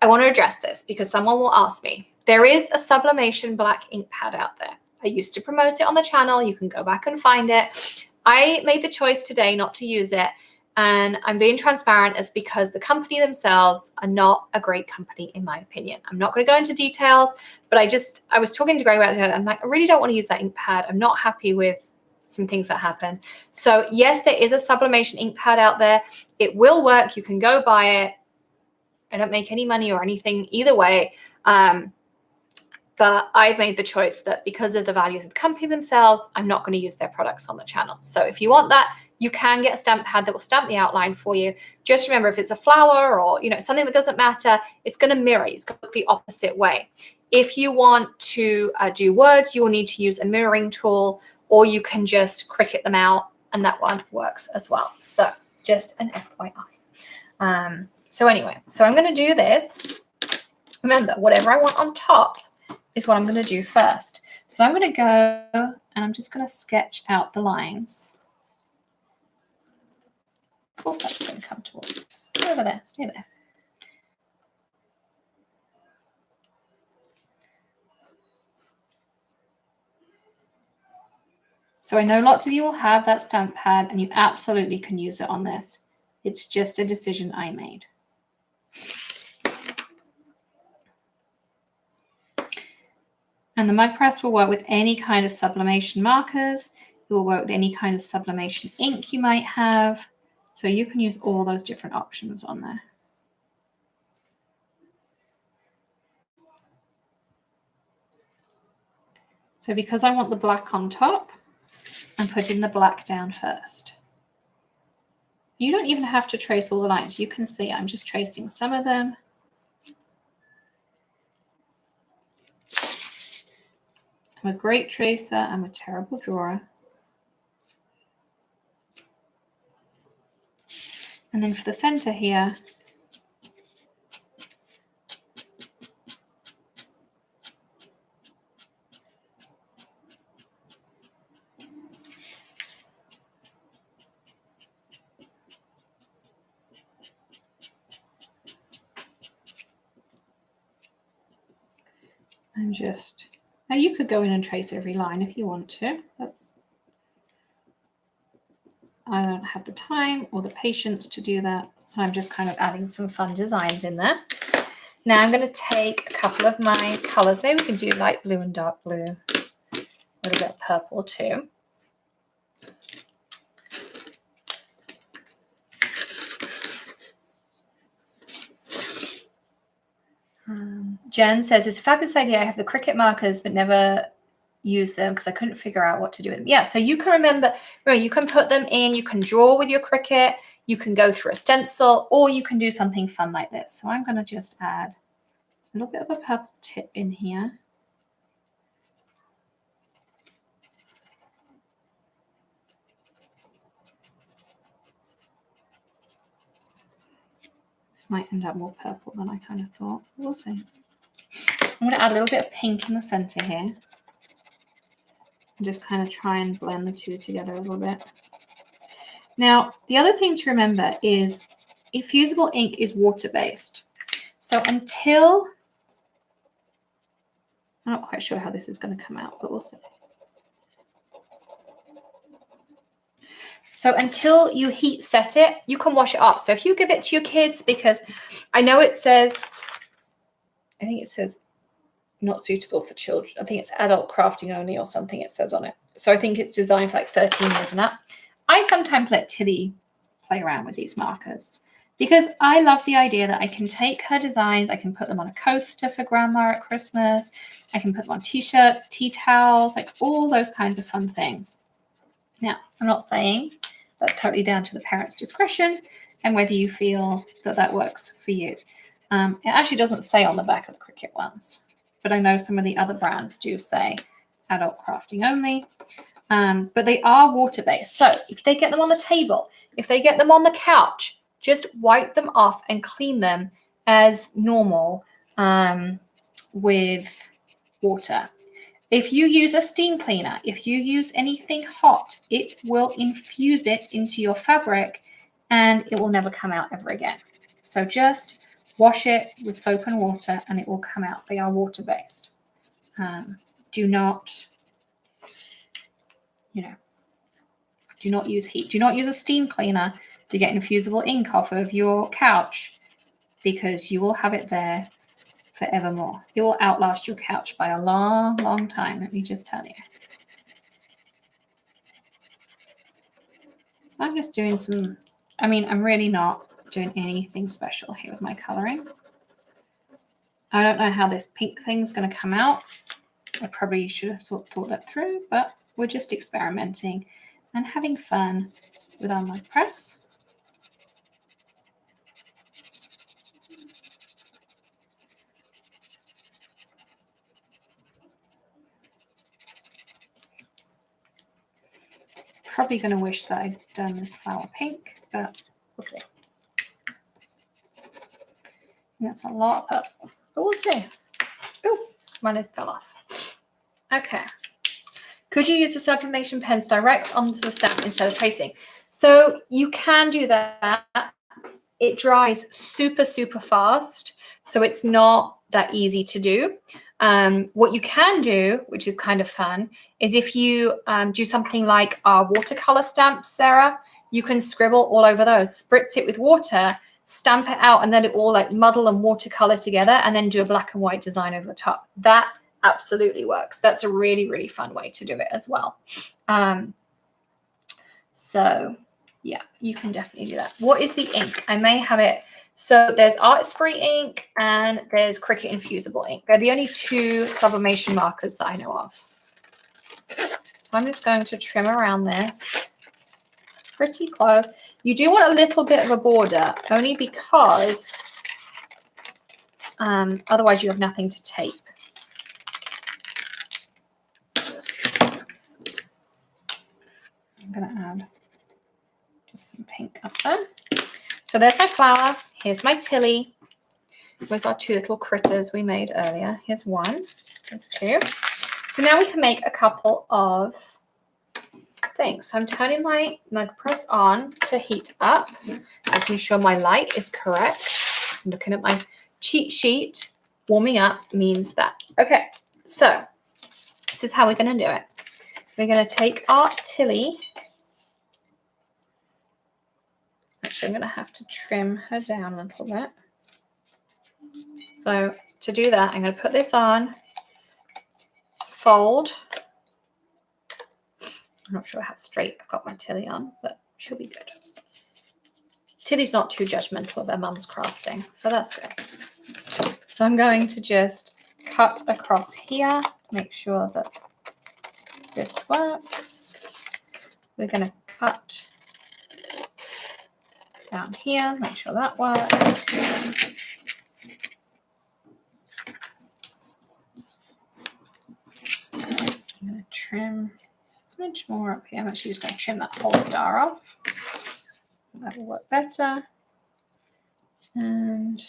I want to address this because someone will ask me. There is a Sublimation black ink pad out there. I used to promote it on the channel. You can go back and find it. I made the choice today not to use it. And I'm being transparent is because the company themselves are not a great company, in my opinion. I'm not going to go into details, but I was talking to Greg about it. I'm like, I really don't want to use that ink pad. I'm not happy with some things that happen. So yes, there is a Sublimation ink pad out there. It will work. You can go buy it. I don't make any money or anything either way. But I've made the choice that because of the values of the company themselves, I'm not going to use their products on the channel. So if you want that, you can get a stamp pad that will stamp the outline for you. Just remember, if it's a flower or something that doesn't matter, it's going to mirror. It's going to look the opposite way. If you want to do words, you will need to use a mirroring tool, or you can just Cricut them out, and that one works as well. So just an FYI. So anyway, so I'm going to do this. Remember, whatever I want on top is what I'm going to do first. So I'm going to go and I'm just going to sketch out the lines. Of course that's going to come towards you. Go over there, stay there. So I know lots of you will have that stamp pad and you absolutely can use it on this. It's just a decision I made. And the Mug Press will work with any kind of sublimation markers. It will work with any kind of sublimation ink you might have. So you can use all those different options on there. So because I want the black on top, I'm putting the black down first. You don't even have to trace all the lines. You can see I'm just tracing some of them. I'm a great tracer. I'm a terrible drawer. And then for the center here, I'm just, now you could go in and trace every line if you want to. I don't have the time or the patience to do that. So I'm just kind of adding some fun designs in there. Now I'm going to take a couple of my colors. Maybe we can do light blue and dark blue. A little bit of purple too. Jen says, it's a fabulous idea. I have the Cricut markers, but never use them because I couldn't figure out what to do with them. Yeah, so you can remember, you can put them in, you can draw with your Cricut, you can go through a stencil, or you can do something fun like this. So I'm going to just add a little bit of a purple tip in here. This might end up more purple than I kind of thought. We'll see. I'm going to add a little bit of pink in the center here. And just kind of try and blend the two together a little bit. Now, the other thing to remember is Infusible ink is water-based. So until, I'm not quite sure how this is going to come out, but we'll see. So until you heat set it, you can wash it off. So if you give it to your kids, because I know it says, I think it says not suitable for children. I think it's adult crafting only or something it says on it. So I think it's designed for like 13 years and up. I sometimes let Tilly play around with these markers because I love the idea that I can take her designs, I can put them on a coaster for grandma at Christmas, I can put them on t-shirts, tea towels, like all those kinds of fun things. Now, I'm not saying that's totally down to the parents' discretion and whether you feel that that works for you. It actually doesn't say on the back of the Cricut ones, but I know some of the other brands do say adult crafting only. But they are water-based. So if they get them on the table, if they get them on the couch, just wipe them off and clean them as normal with water. If you use a steam cleaner, if you use anything hot, it will infuse it into your fabric and it will never come out ever again. So just wash it with soap and water and it will come out. They are water-based. Do not use heat. Do not use a steam cleaner to get infusible ink off of your couch because you will have it there forevermore. It will outlast your couch by a long, long time, let me just tell you. So I'm just doing some, I'm really not doing anything special here with my coloring. I don't know how this pink thing's going to come out. I probably should have thought that through, but we're just experimenting and having fun with our mug press. Probably going to wish that I'd done this flower pink, but we'll see. That's a lot of purple, but we'll see. Oh, my lid fell off. Okay. Could you use the sublimation pens direct onto the stamp instead of tracing? So you can do that. It dries super, super fast. So it's not that easy to do. What you can do, which is kind of fun, is if you do something like our watercolor stamps, Sarah, you can scribble all over those, spritz it with water, stamp it out, and let it all like muddle and watercolor together, and then do a black and white design over the top. That absolutely works. That's a really, really fun way to do it as well. So yeah, you can definitely do that. What is the ink? I may have it. So there's Artist-Free ink and there's Cricut Infusible ink. They're the only two sublimation markers that I know of. So I'm just going to trim around this pretty close. You do want a little bit of a border, only because otherwise you have nothing to tape. I'm going to add just some pink up there. So there's my flower. Here's my Tilly. Here's our two little critters we made earlier. Here's one. There's two. So now we can make a couple of things. So I'm turning my mug press on to heat up, making sure my light is correct. I'm looking at my cheat sheet. Warming up means that. Okay, so this is how we're going to do it. We're going to take our Tilly. Actually, I'm going to have to trim her down a little bit. So to do that, I'm going to put this on, fold. I'm not sure how straight I've got my Tilly on, but she'll be good. Tilly's not too judgmental of her mum's crafting, so that's good. So I'm going to just cut across here, make sure that this works. We're going to cut down here, make sure that works. I'm going to trim a smidge more up here. I'm actually just going to trim that whole star off. That will work better. And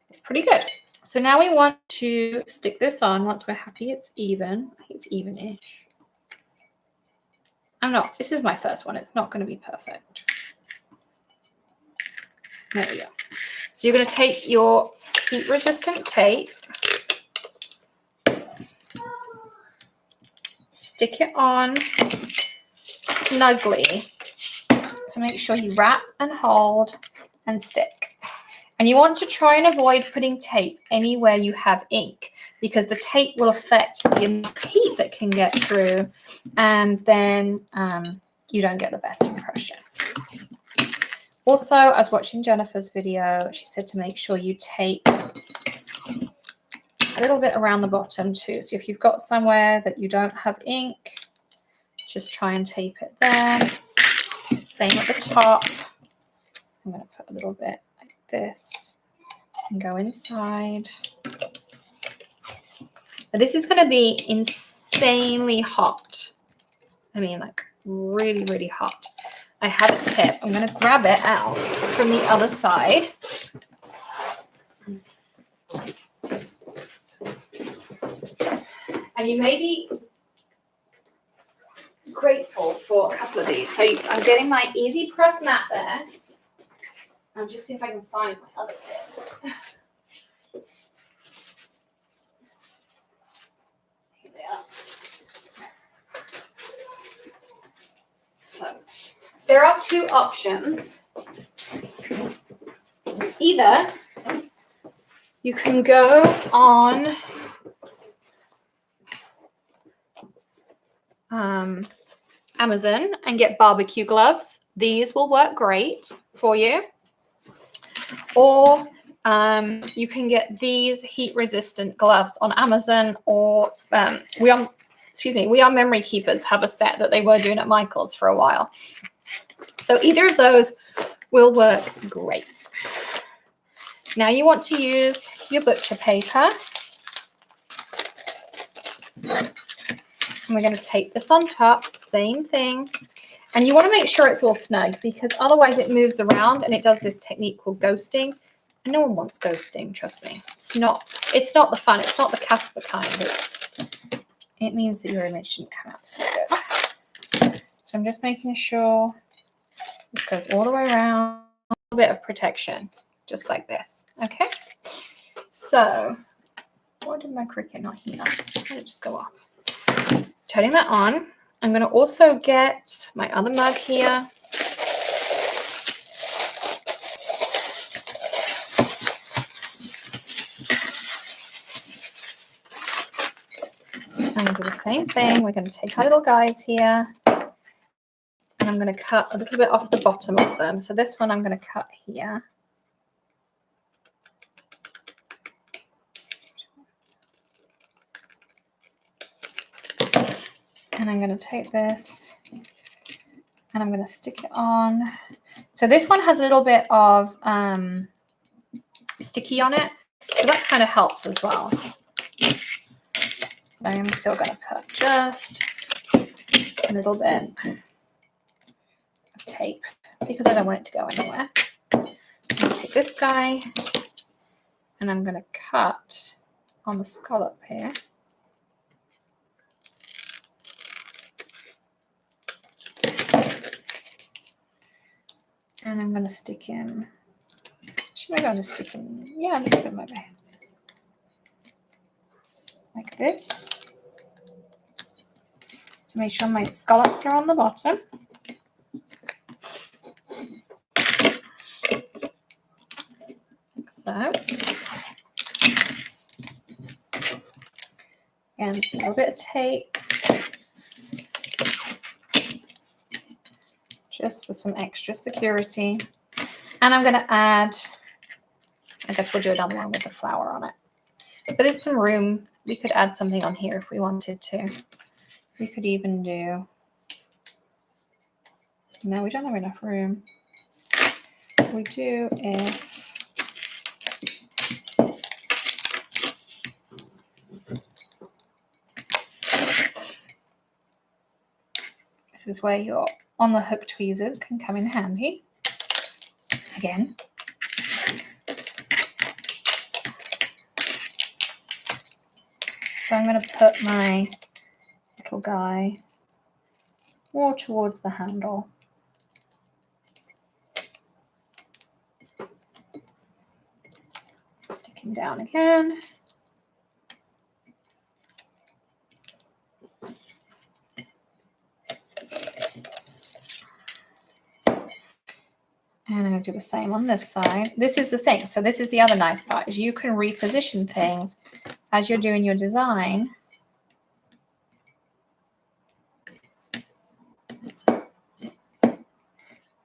it's pretty good. So now we want to stick this on once we're happy it's even. I think it's even-ish. This is my first one. It's not going to be perfect. There we go. So you're going to take your heat-resistant tape, stick it on snugly to make sure you wrap and hold and stick. And you want to try and avoid putting tape anywhere you have ink, because the tape will affect the heat that can get through, and then you don't get the best impression. Also, I was watching Jennifer's video. She said to make sure you tape a little bit around the bottom too. So if you've got somewhere that you don't have ink, just try and tape it there. Same at the top. I'm going to put a little bit like this and go inside. Now, this is going to be insanely hot. I mean, like really, really hot. I have a tip. I'm going to grab it out from the other side. And you may be grateful for a couple of these. So I'm getting my Easy Press mat there. I'll just see if I can find my other tip. Here they are. So there are two options. Either you can go on Amazon and get barbecue gloves. These will work great for you. Or you can get these heat-resistant gloves on Amazon, or We Are Memory Keepers have a set that they were doing at Michael's for a while. So either of those will work great. Now you want to use your butcher paper. And we're going to tape this on top, same thing. And you want to make sure it's all snug, because otherwise it moves around and it does this technique called ghosting. And no one wants ghosting, trust me. It's not the fun. It's not the Casper kind. It means that your image didn't come out so good. So I'm just making sure this goes all the way around. A little bit of protection, just like this. Okay. So why did my Cricut not heat up? Why did it just go off? Turning that on. I'm going to also get my other mug here. And do the same thing. We're going to take our little guys here. And I'm going to cut a little bit off the bottom of them. So this one I'm going to cut here. And I'm going to take this and I'm going to stick it on. So this one has a little bit of sticky on it, so that kind of helps as well. I'm still going to put just a little bit of tape because I don't want it to go anywhere. I'm going to take this guy and I'm going to cut on the scallop here. And I'm going to stick in, should I go to stick in? Yeah, let's put my bag. Like this. To make sure my scallops are on the bottom. Like so. And just a little bit of tape. Just for some extra security. And I'm going to add, I guess we'll do another one with the flower on it. But there's some room. We could add something on here if we wanted to. We could even do, no, we don't have enough room. We do if, this is where your on the hook tweezers can come in handy. Again. So I'm going to put my little guy more towards the handle. Stick him down again. And I'm going to do the same on this side. This is the thing. So this is the other nice part, is you can reposition things as you're doing your design.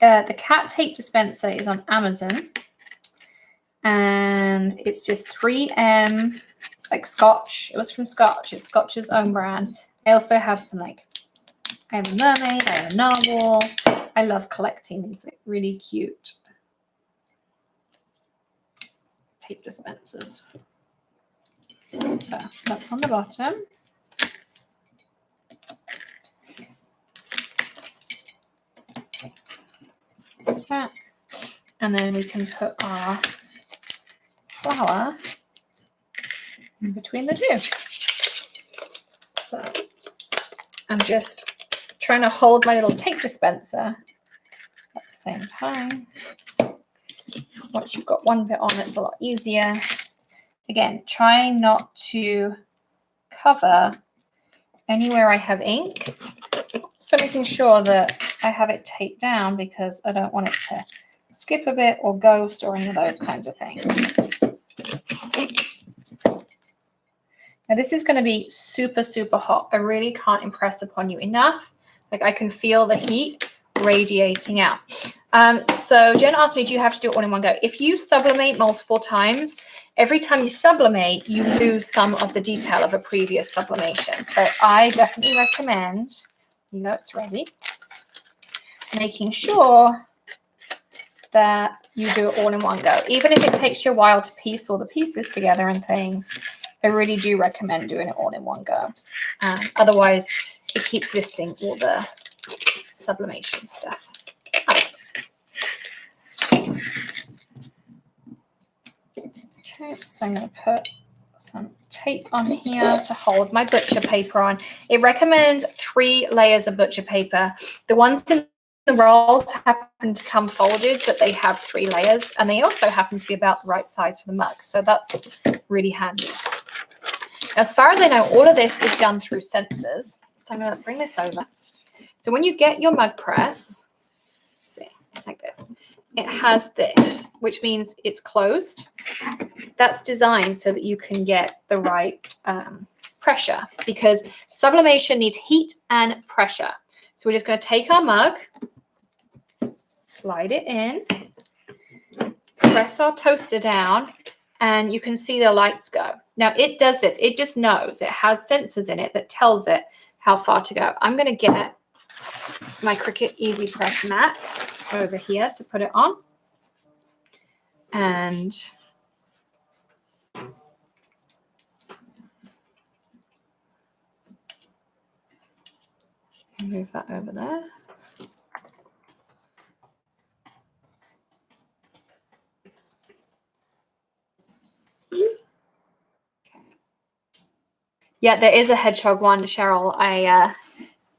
The cat tape dispenser is on Amazon. And it's just 3M, like Scotch. It was from Scotch. It's Scotch's own brand. I also have some, like, I have a mermaid, I have a narwhal. I love collecting these, like, really cute tape dispensers. So that's on the bottom. Like that. And then we can put our flower in between the two. So I'm just trying to hold my little tape dispenser at the same time. Once you've got one bit on, it's a lot easier. Again, trying not to cover anywhere I have ink. So making sure that I have it taped down because I don't want it to skip a bit or ghost or any of those kinds of things. Now this is going to be super, super hot. I really can't impress upon you enough. Like, I can feel the heat radiating out. So Jen asked me, do you have to do it all in one go? If you sublimate multiple times, every time you sublimate, you lose some of the detail of a previous sublimation. So I definitely recommend, you know it's ready, making sure that you do it all in one go. Even if it takes you a while to piece all the pieces together and things, I really do recommend doing it all in one go. Otherwise, it keeps listing all the sublimation stuff. Okay, so I'm going to put some tape on here to hold my butcher paper on. It recommends 3 layers of butcher paper. The ones in the rolls happen to come folded, but they have 3 layers, and they also happen to be about the right size for the mug. So that's really handy. As far as I know, all of this is done through sensors. So I'm going to bring this over. So when you get your mug press, see, like this, it has this, which means it's closed. That's designed so that you can get the right pressure, because sublimation needs heat and pressure. So we're just going to take our mug, slide it in, press our toaster down, and you can see the lights go. Now it does this. It just knows. It has sensors in it that tells it how far to go. I'm going to get my Cricut Easy Press mat over here to put it on. And move that over there. Yeah, there is a Hedgehog one, Cheryl. I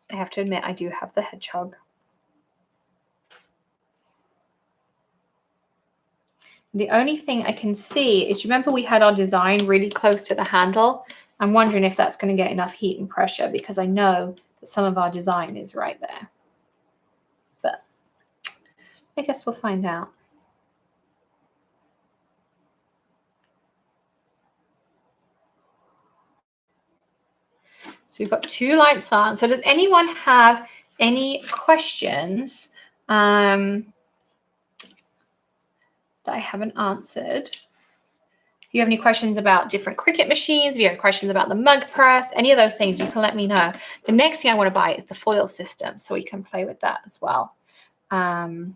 have to admit, I do have the Hedgehog. The only thing I can see is, you remember we had our design really close to the handle? I'm wondering if that's going to get enough heat and pressure, because I know that some of our design is right there. But I guess we'll find out. So we've got 2 lights on. So does anyone have any questions that I haven't answered? If you have any questions about different Cricut machines, if you have questions about the mug press, any of those things, you can let me know. The next thing I want to buy is the foil system, so we can play with that as well. Oh,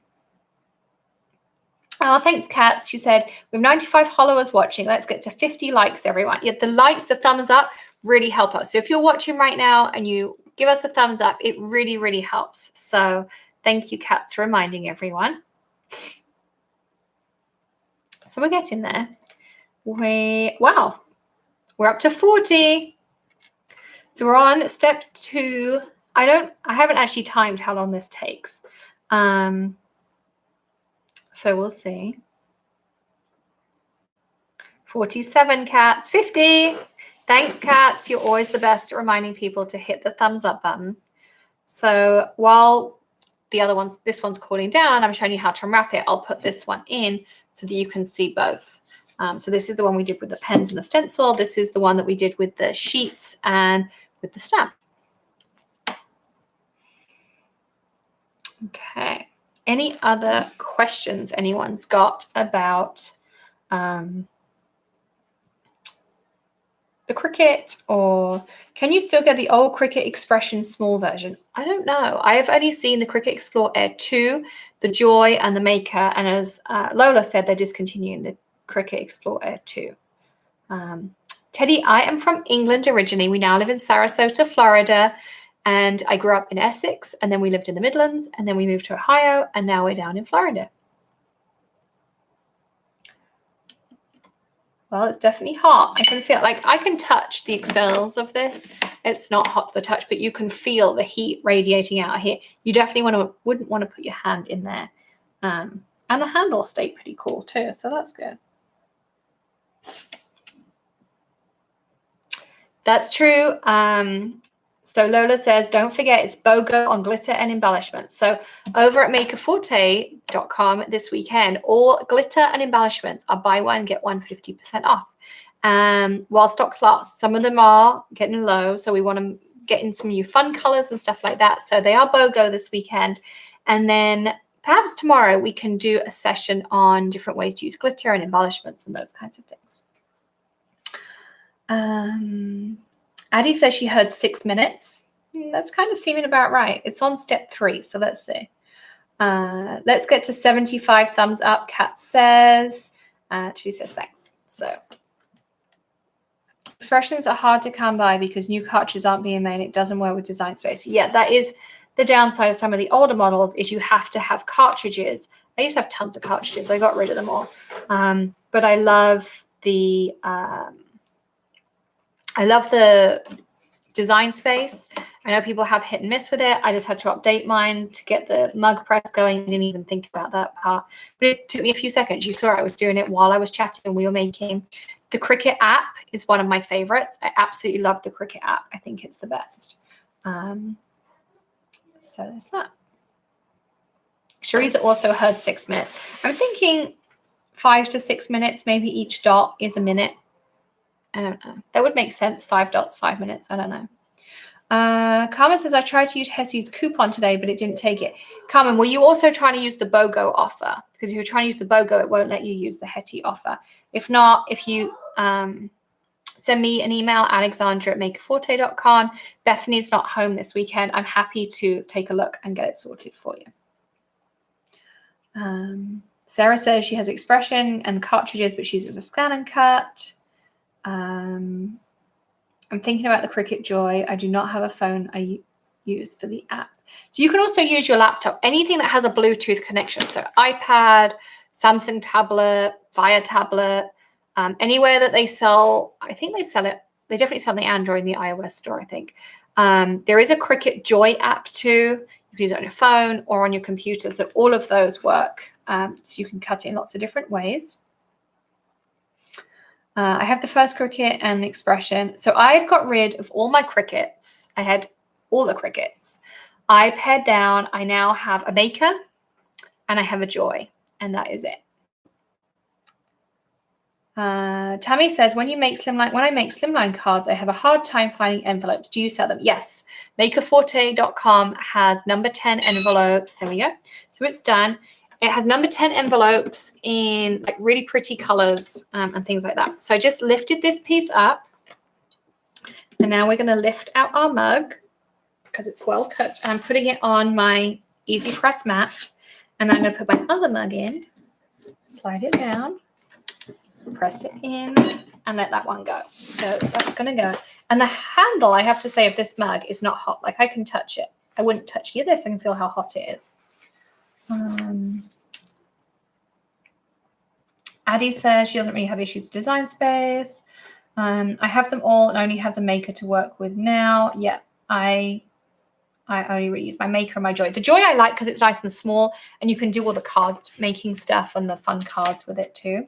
thanks, Kat. She said, we have 95 followers watching. Let's get to 50 likes, everyone. Yeah, the likes, the thumbs up really help us. So if you're watching right now and you give us a thumbs up, it really, really helps. So thank you, Kat, for reminding everyone. So we're getting there. Wow, we're up to 40. So we're on step 2. I haven't actually timed how long this takes. So we'll see. 47 Cats, 50. Thanks, Cats. You're always the best at reminding people to hit the thumbs up button. So while this one's cooling down, I'm showing you how to unwrap it. I'll put this one in so that you can see both. So this is the one we did with the pens and the stencil. This is the one that we did with the sheets and with the stamp. Okay. Any other questions anyone's got about the Cricut, or can you still get the old Cricut Expression small version? I don't know. I have only seen the Cricut Explore Air 2, the Joy, and the Maker. And as Lola said, they're discontinuing the Cricut Explore Air 2. Teddy, I am from England originally. We now live in Sarasota, Florida. And I grew up in Essex, and then we lived in the Midlands, and then we moved to Ohio, and now we're down in Florida. Well, it's definitely hot. I can feel, like, I can touch the externals of this. It's not hot to the touch, but you can feel the heat radiating out here. You definitely wouldn't want to put your hand in there. And the handle stayed pretty cool too, so that's good. That's true. So Lola says, don't forget, it's BOGO on glitter and embellishments. So over at makerforte.com this weekend, all glitter and embellishments are buy one, get one 50% off. While stocks last, some of them are getting low. So we want to get in some new fun colors and stuff like that. So they are BOGO this weekend. And then perhaps tomorrow we can do a session on different ways to use glitter and embellishments and those kinds of things. Addie says she heard 6 minutes. That's kind of seeming about right. It's on step 3, so let's see. Let's get to 75 thumbs up, Kat says. She says thanks. So expressions are hard to come by because new cartridges aren't being made. It doesn't work with Design Space. Yeah, that is the downside of some of the older models, is you have to have cartridges. I used to have tons of cartridges. I got rid of them all. But I love the Design Space. I know people have hit and miss with it. I just had to update mine to get the mug press going. I didn't even think about that part. But it took me a few seconds. You saw I was doing it while I was chatting and we were making. The Cricut app is one of my favorites. I absolutely love the Cricut app. I think it's the best. So there's that. Shariza also heard 6 minutes. I'm thinking 5 to 6 minutes. Maybe each dot is a minute. I don't know. That would make sense. 5 dots, 5 minutes. I don't know. Carmen says, I tried to use Hessie's coupon today, but it didn't take it. Carmen, were you also trying to use the BOGO offer? Because if you're trying to use the BOGO, it won't let you use the Hetty offer. If not, if you send me an email, alexandra@makerforte.com. Bethany's not home this weekend. I'm happy to take a look and get it sorted for you. Sarah says she has expression and cartridges, but she uses a scan and cut. I'm thinking about the Cricut Joy. I do not have a phone I use for the app. So you can also use your laptop, anything that has a Bluetooth connection. So iPad, Samsung tablet, Fire tablet, anywhere that they sell, I think they sell it. They definitely sell the Android and the iOS store, I think. There is a Cricut Joy app too. You can use it on your phone or on your computer. So all of those work. So you can cut it in lots of different ways. I have the first Cricut and expression. So I've got rid of all my Cricuts. I had all the Cricuts. I pared down. I now have a Maker and I have a Joy, and that is it. Tammy says, when I make slimline cards, I have a hard time finding envelopes. Do you sell them? Yes. Makerforte.com has number 10 envelopes. There we go. So it's done. It has number 10 envelopes in like really pretty colors and things like that. So I just lifted this piece up, and now we're going to lift out our mug because it's well cut. And I'm putting it on my easy press mat, and I'm going to put my other mug in, slide it down, press it in, and let that one go. So that's going to go. And the handle, I have to say, of this mug is not hot. Like, I can touch it. I wouldn't touch any of this. I can feel how hot it is. Addie says she doesn't really have issues with design space. I have them all and only have the Maker to work with now. Yeah, I only really use my Maker and my Joy. The Joy I like because it's nice and small, and you can do all the cards making stuff and the fun cards with it too.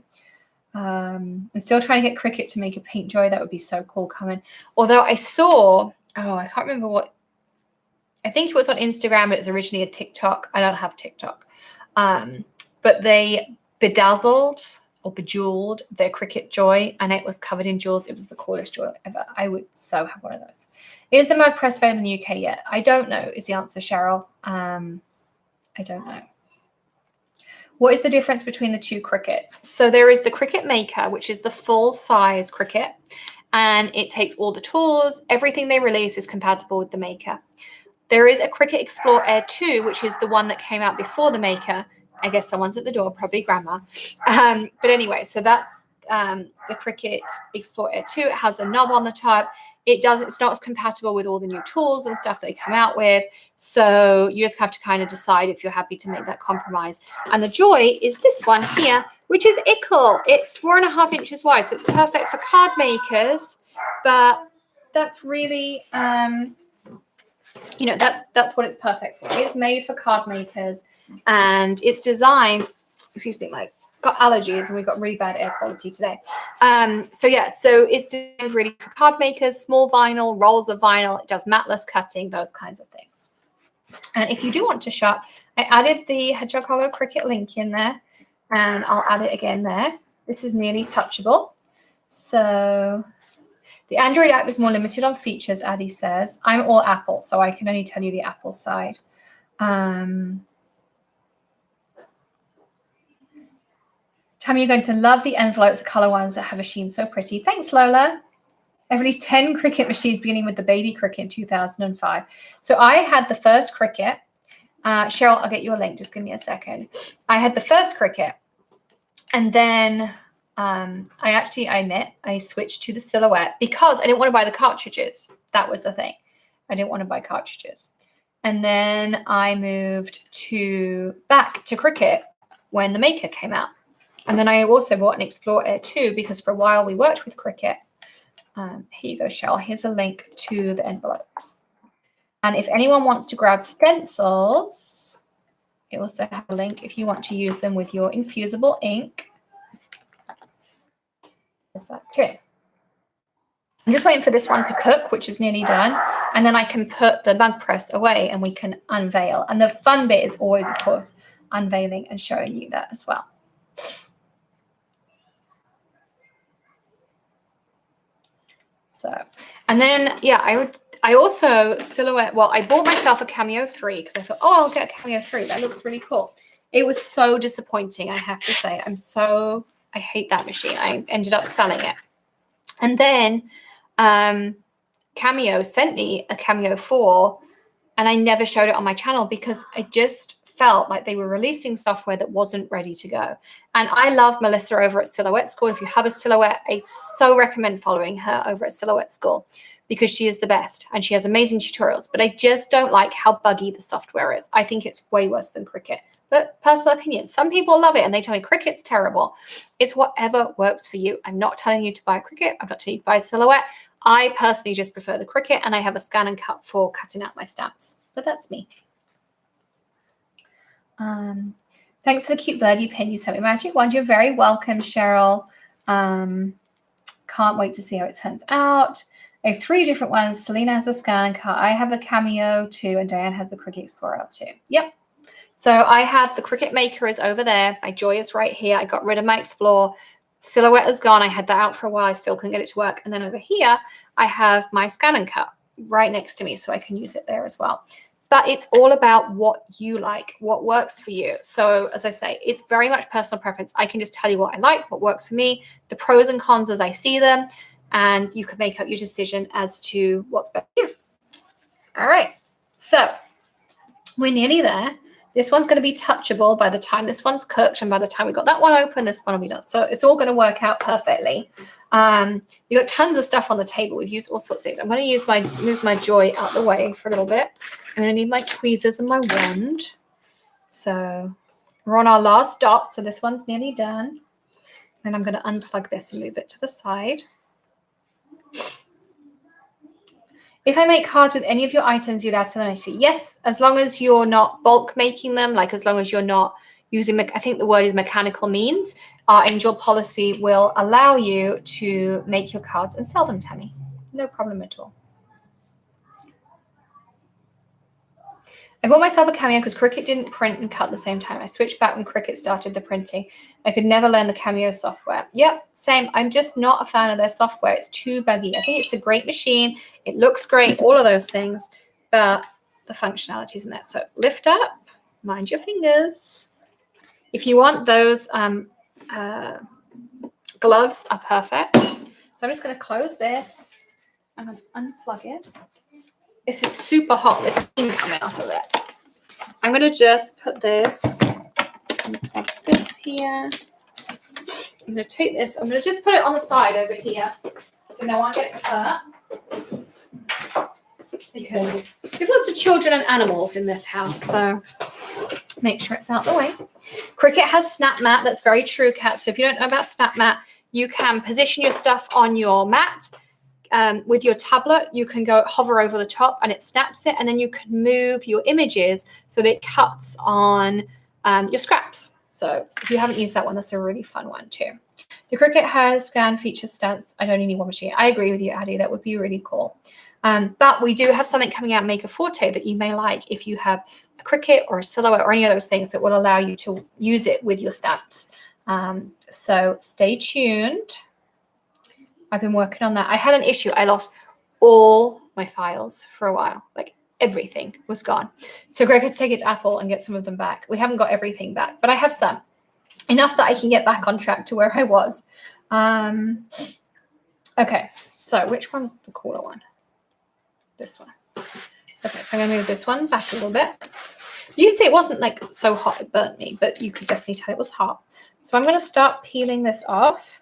I'm still trying to get Cricut to make a pink Joy. That would be so cool coming. Although I saw, I can't remember what, I think it was on Instagram, but it was originally a TikTok. I don't have TikTok. But they bedazzled or bejeweled their Cricut Joy, and it was covered in jewels. It was the coolest joy ever. I would so have one of those. Is the Mug Press available in the UK yet? I don't know is the answer, Cheryl. I don't know. What is the difference between the two Cricuts? So there is the Cricut Maker, which is the full-size Cricut, and it takes all the tools. Everything they release is compatible with the Maker. There is a Cricut Explore Air 2, which is the one that came out before the Maker. I guess someone's at the door, probably grandma. But anyway, so that's the Cricut Explore Air 2. It has a knob on the top. It's not as compatible with all the new tools and stuff they come out with. So you just have to kind of decide if you're happy to make that compromise. And the Joy is this one here, which is Ickle. It's 4.5 inches wide. So it's perfect for card makers, but that's really, that's what it's perfect for. It's made for card makers, and it's designed, excuse me, like got allergies and we've got really bad air quality today. So it's designed really for card makers, small vinyl, rolls of vinyl. It does matless cutting, those kinds of things. And if you do want to shop, I added the Hedgehog Hollow Cricut link in there, and I'll add it again there. This is nearly touchable. So the Android app is more limited on features, Addie says. I'm all Apple, so I can only tell you the Apple side. Tammy, you're going to love the envelopes, the color ones that have a sheen so pretty. Thanks, Lola. I have at least 10 Cricut machines, beginning with the baby Cricut in 2005. So I had the first Cricut. Cheryl, I'll get you a link. Just give me a second. I had the first Cricut, and then I switched to the Silhouette because I didn't want to buy the cartridges. That was the thing. I didn't want to buy cartridges. And then I moved back to Cricut when the Maker came out. And then I also bought an Explore Air 2 because for a while we worked with Cricut. Here you go, Cheryl. Here's a link to the envelopes. And if anyone wants to grab stencils, I also have a link if you want to use them with your Infusible Ink. There's that too. I'm just waiting for this one to cook, which is nearly done. And then I can put the mug press away and we can unveil. And the fun bit is always, of course, unveiling and showing you that as well. So, and then, I also Silhouette, I bought myself a Cameo 3 because I thought, I'll get a Cameo 3. That looks really cool. It was so disappointing, I have to say. I hate that machine. I ended up selling it. And then Cameo sent me a Cameo 4, and I never showed it on my channel because I just felt like they were releasing software that wasn't ready to go. And I love Melissa over at Silhouette School. If you have a Silhouette, I so recommend following her over at Silhouette School because she is the best and she has amazing tutorials. But I just don't like how buggy the software is. I think it's way worse than Cricut. But personal opinion, some people love it and they tell me Cricut's terrible. It's whatever works for you. I'm not telling you to buy Cricut. I'm not telling you to buy Silhouette. I personally just prefer the Cricut, and I have a scan and cut for cutting out my stamps. But that's me. Thanks for the cute birdie pin you sent me, Magic Wand. You're very welcome, Cheryl. Can't wait to see how it turns out. I have 3 different ones. Selena has a scan and cut. I have a Cameo too, and Diane has the Cricut Explorer too. Yep. So I have the Cricut Maker is over there. My Joy is right here. I got rid of my Explore. Silhouette is gone. I had that out for a while. I still couldn't get it to work. And then over here, I have my scan and cut right next to me, so I can use it there as well. But it's all about what you like, what works for you. So as I say, it's very much personal preference. I can just tell you what I like, what works for me, the pros and cons as I see them, and you can make up your decision as to what's best for you. All right, so we're nearly there. This one's going to be touchable by the time this one's cooked, and by the time we got that one open, this one will be done. So it's all going to work out perfectly. You've got tons of stuff on the table. We've used all sorts of things. I'm going to move my Joy out the way for a little bit. I'm going to need my tweezers and my wand. So we're on our last dot, so this one's nearly done. Then I'm going to unplug this and move it to the side. If I make cards with any of your items, you'd add something. I see. Yes, as long as you're not bulk making them, like as long as you're not using, I think the word is mechanical means, our angel policy will allow you to make your cards and sell them, Tammy. No problem at all. I bought myself a Cameo because Cricut didn't print and cut at the same time. I switched back when Cricut started the printing. I could never learn the Cameo software. Yep, same. I'm just not a fan of their software. It's too buggy. I think it's a great machine. It looks great, all of those things, but the functionality isn't there. So lift up, mind your fingers. If you want those gloves are perfect. So I'm just going to close this. I'm going to unplug it. This is super hot. There's steam coming off of it. I'm going to just put this, unplug this here. I'm going to take this. I'm going to just put it on the side over here so no one gets hurt. Because we have lots of children and animals in this house, so make sure it's out the way. Cricut has Snap Mat. That's very true, Kat. So if you don't know about Snap Mat, you can position your stuff on your mat. With your tablet, you can go hover over the top and it snaps it, and then you can move your images so that it cuts on your scraps. So if you haven't used that one, that's a really fun one too. The Cricut has scan feature stamps. I don't need one machine. I agree with you, Addie. That would be really cool. But we do have something coming out, Maker Forte, that you may like if you have a Cricut or a Silhouette or any of those things that will allow you to use it with your stamps. So stay tuned. I've been working on that. I had an issue. I lost all my files for a while. Like everything was gone. So Greg had to take it to Apple and get some of them back. We haven't got everything back, but I have some. Enough that I can get back on track to where I was. Okay, so which one's the cooler one? This one. Okay, so I'm going to move this one back a little bit. You can see it wasn't like so hot it burnt me, but you could definitely tell it was hot. So I'm going to start peeling this off.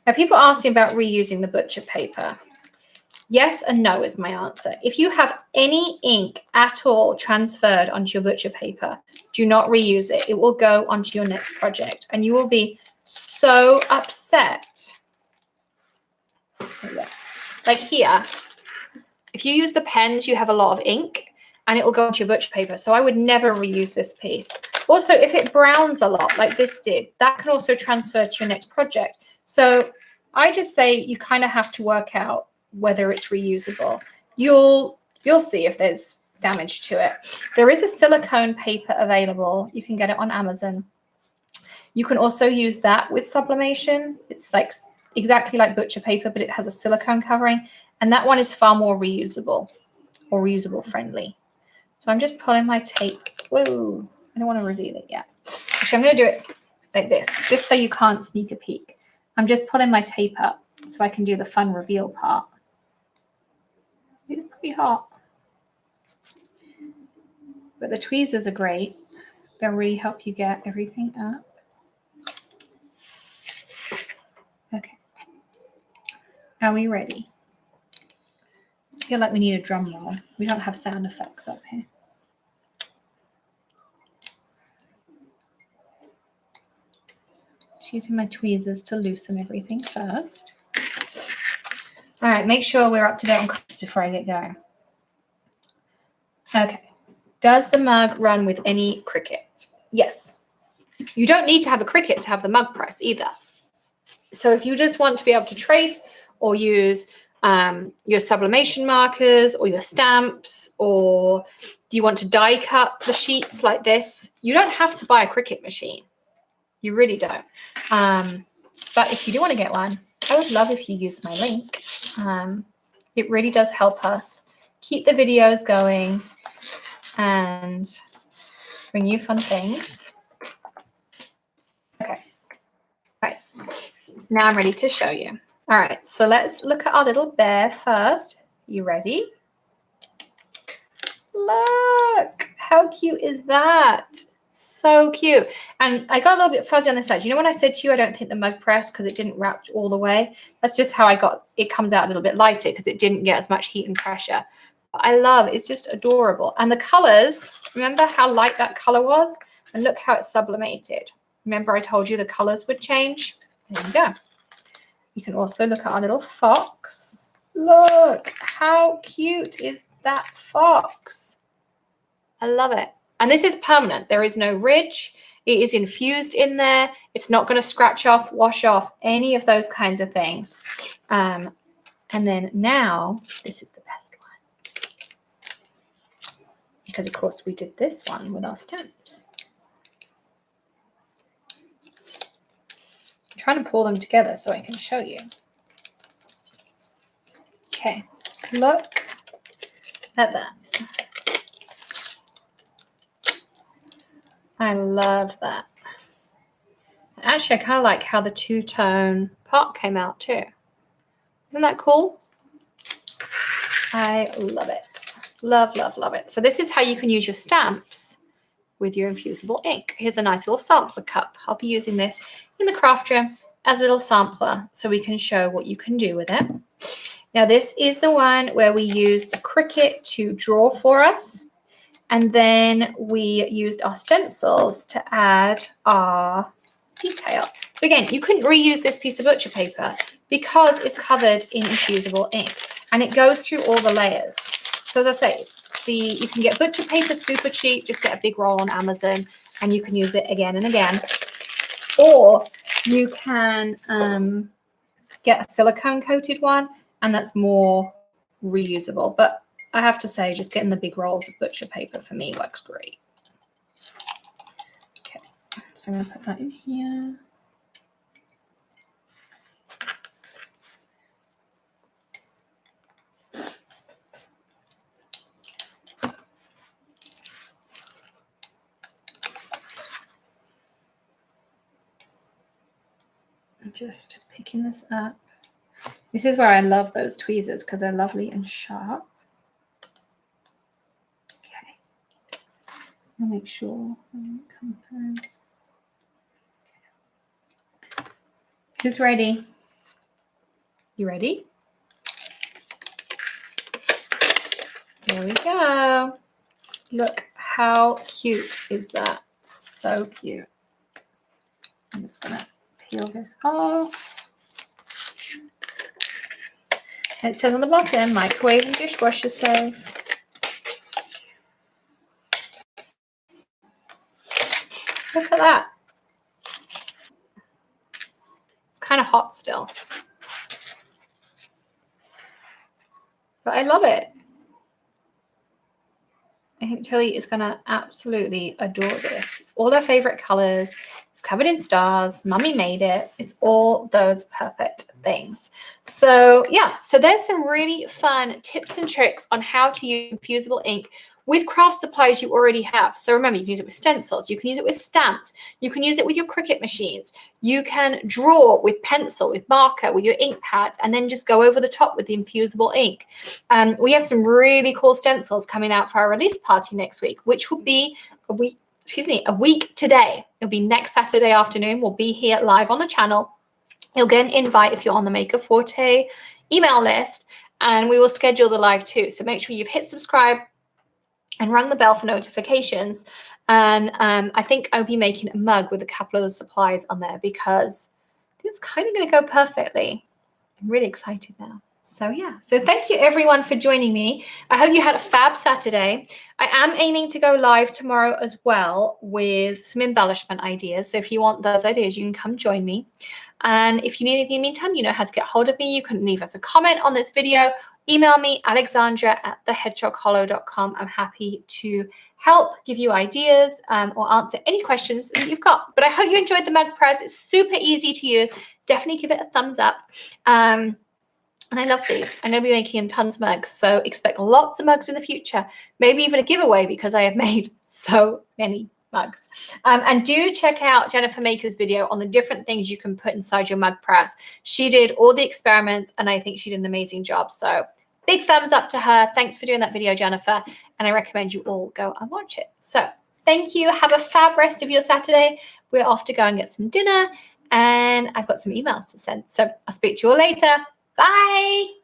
Now, people ask me about reusing the butcher paper. Yes and no is my answer. If you have any ink at all transferred onto your butcher paper, do not reuse it. It will go onto your next project, and you will be so upset. Like here, if you use the pens, you have a lot of ink, and it will go onto your butcher paper. So I would never reuse this piece. Also, if it browns a lot, like this did, that can also transfer to your next project. So I just say you kind of have to work out whether it's reusable. You'll see if there's damage to it. There is a silicone paper available. You can get it on Amazon. You can also use that with sublimation. It's like exactly like butcher paper, but it has a silicone covering, and that one is far more reusable or reusable friendly. So I'm just pulling my tape. Whoa, I don't want to reveal it yet. Actually, I'm going to do it like this, just so you can't sneak a peek. I'm just pulling my tape up so I can do the fun reveal part. It's pretty hot. But the tweezers are great. They'll really help you get everything up. Okay. Are we ready? I feel like we need a drum roll. We don't have sound effects up here. Just using my tweezers to loosen everything first. All right, make sure we're up to date on comments before I get going. Okay. Does the mug run with any Cricut? Yes. You don't need to have a Cricut to have the mug press either. So if you just want to be able to trace or use your sublimation markers or your stamps, or do you want to die cut the sheets like this, you don't have to buy a Cricut machine. You really don't. But if you do want to get one, I would love if you use my link. It really does help us keep the videos going and bring you fun things. Okay. All right. Now I'm ready to show you. All right. So let's look at our little bear first. You ready? Look, how cute is that? So cute. And I got a little bit fuzzy on this side. You know when I said to you I don't think the mug press because it didn't wrap all the way? That's just how I got it. Comes out a little bit lighter because it didn't get as much heat and pressure. But I love it's just adorable. And the colors, remember how light that color was? And look how it's sublimated. Remember I told you the colors would change? There you go. You can also look at our little fox. Look, how cute is that fox? I love it. And this is permanent. There is no ridge. It is infused in there. It's not going to scratch off, wash off, any of those kinds of things. And then now, this is the best one. Because, of course, we did this one with our stamps. I'm trying to pull them together so I can show you. Okay, look at that. I love that. Actually, I kind of like how the two-tone part came out too. Isn't that cool? I love it. Love, love, love it. So this is how you can use your stamps with your infusible ink. Here's a nice little sampler cup. I'll be using this in the craft room as a little sampler so we can show what you can do with it. Now this is the one where we used the Cricut to draw for us. And then we used our stencils to add our detail. So again, you couldn't reuse this piece of butcher paper because it's covered in infusible ink and it goes through all the layers. So as I say, you can get butcher paper super cheap, just get a big roll on Amazon and you can use it again and again. Or you can get a silicone coated one and that's more reusable. But I have to say, just getting the big rolls of butcher paper for me works great. Okay, so I'm going to put that in here. I'm just picking this up. This is where I love those tweezers because they're lovely and sharp. I'll make sure I don't come through. Okay. Who's ready? You ready? Here we go. Look how cute is that? So cute. I'm just gonna peel this off. It says on the bottom, microwave and dishwasher safe. Look at that. It's kind of hot still. But I love it. I think Tilly is going to absolutely adore this. It's all her favorite colors. It's covered in stars. Mummy made it. It's all those perfect things. So yeah, so there's some really fun tips and tricks on how to use infusible ink with craft supplies you already have. So remember, you can use it with stencils, you can use it with stamps, you can use it with your Cricut machines, you can draw with pencil, with marker, with your ink pads, and then just go over the top with the infusible ink. We have some really cool stencils coming out for our release party next week, which will be a week today. It'll be next Saturday afternoon. We'll be here live on the channel. You'll get an invite if you're on the Maker Forte email list, and we will schedule the live too. So make sure you've hit subscribe and rung the bell for notifications. And I think I'll be making a mug with a couple of the supplies on there because it's kind of going to go perfectly. I'm really excited now. So yeah, so thank you everyone for joining me. I hope you had a fab Saturday. I am aiming to go live tomorrow as well with some embellishment ideas. So if you want those ideas, you can come join me. And if you need anything in the meantime, you know how to get hold of me. You can leave us a comment on this video, email me, alexandra@thehedgehoghollow.com. I'm happy to help, give you ideas, or answer any questions that you've got. But I hope you enjoyed the mug press. It's super easy to use. Definitely give it a thumbs up. And I love these. I'm going to be making tons of mugs, so expect lots of mugs in the future. Maybe even a giveaway because I have made so many mugs. And do check out Jennifer Maker's video on the different things you can put inside your mug press. She did all the experiments, and I think she did an amazing job. So big thumbs up to her. Thanks for doing that video, Jennifer. And I recommend you all go and watch it. So thank you. Have a fab rest of your Saturday. We're off to go and get some dinner, and I've got some emails to send. So I'll speak to you all later. Bye.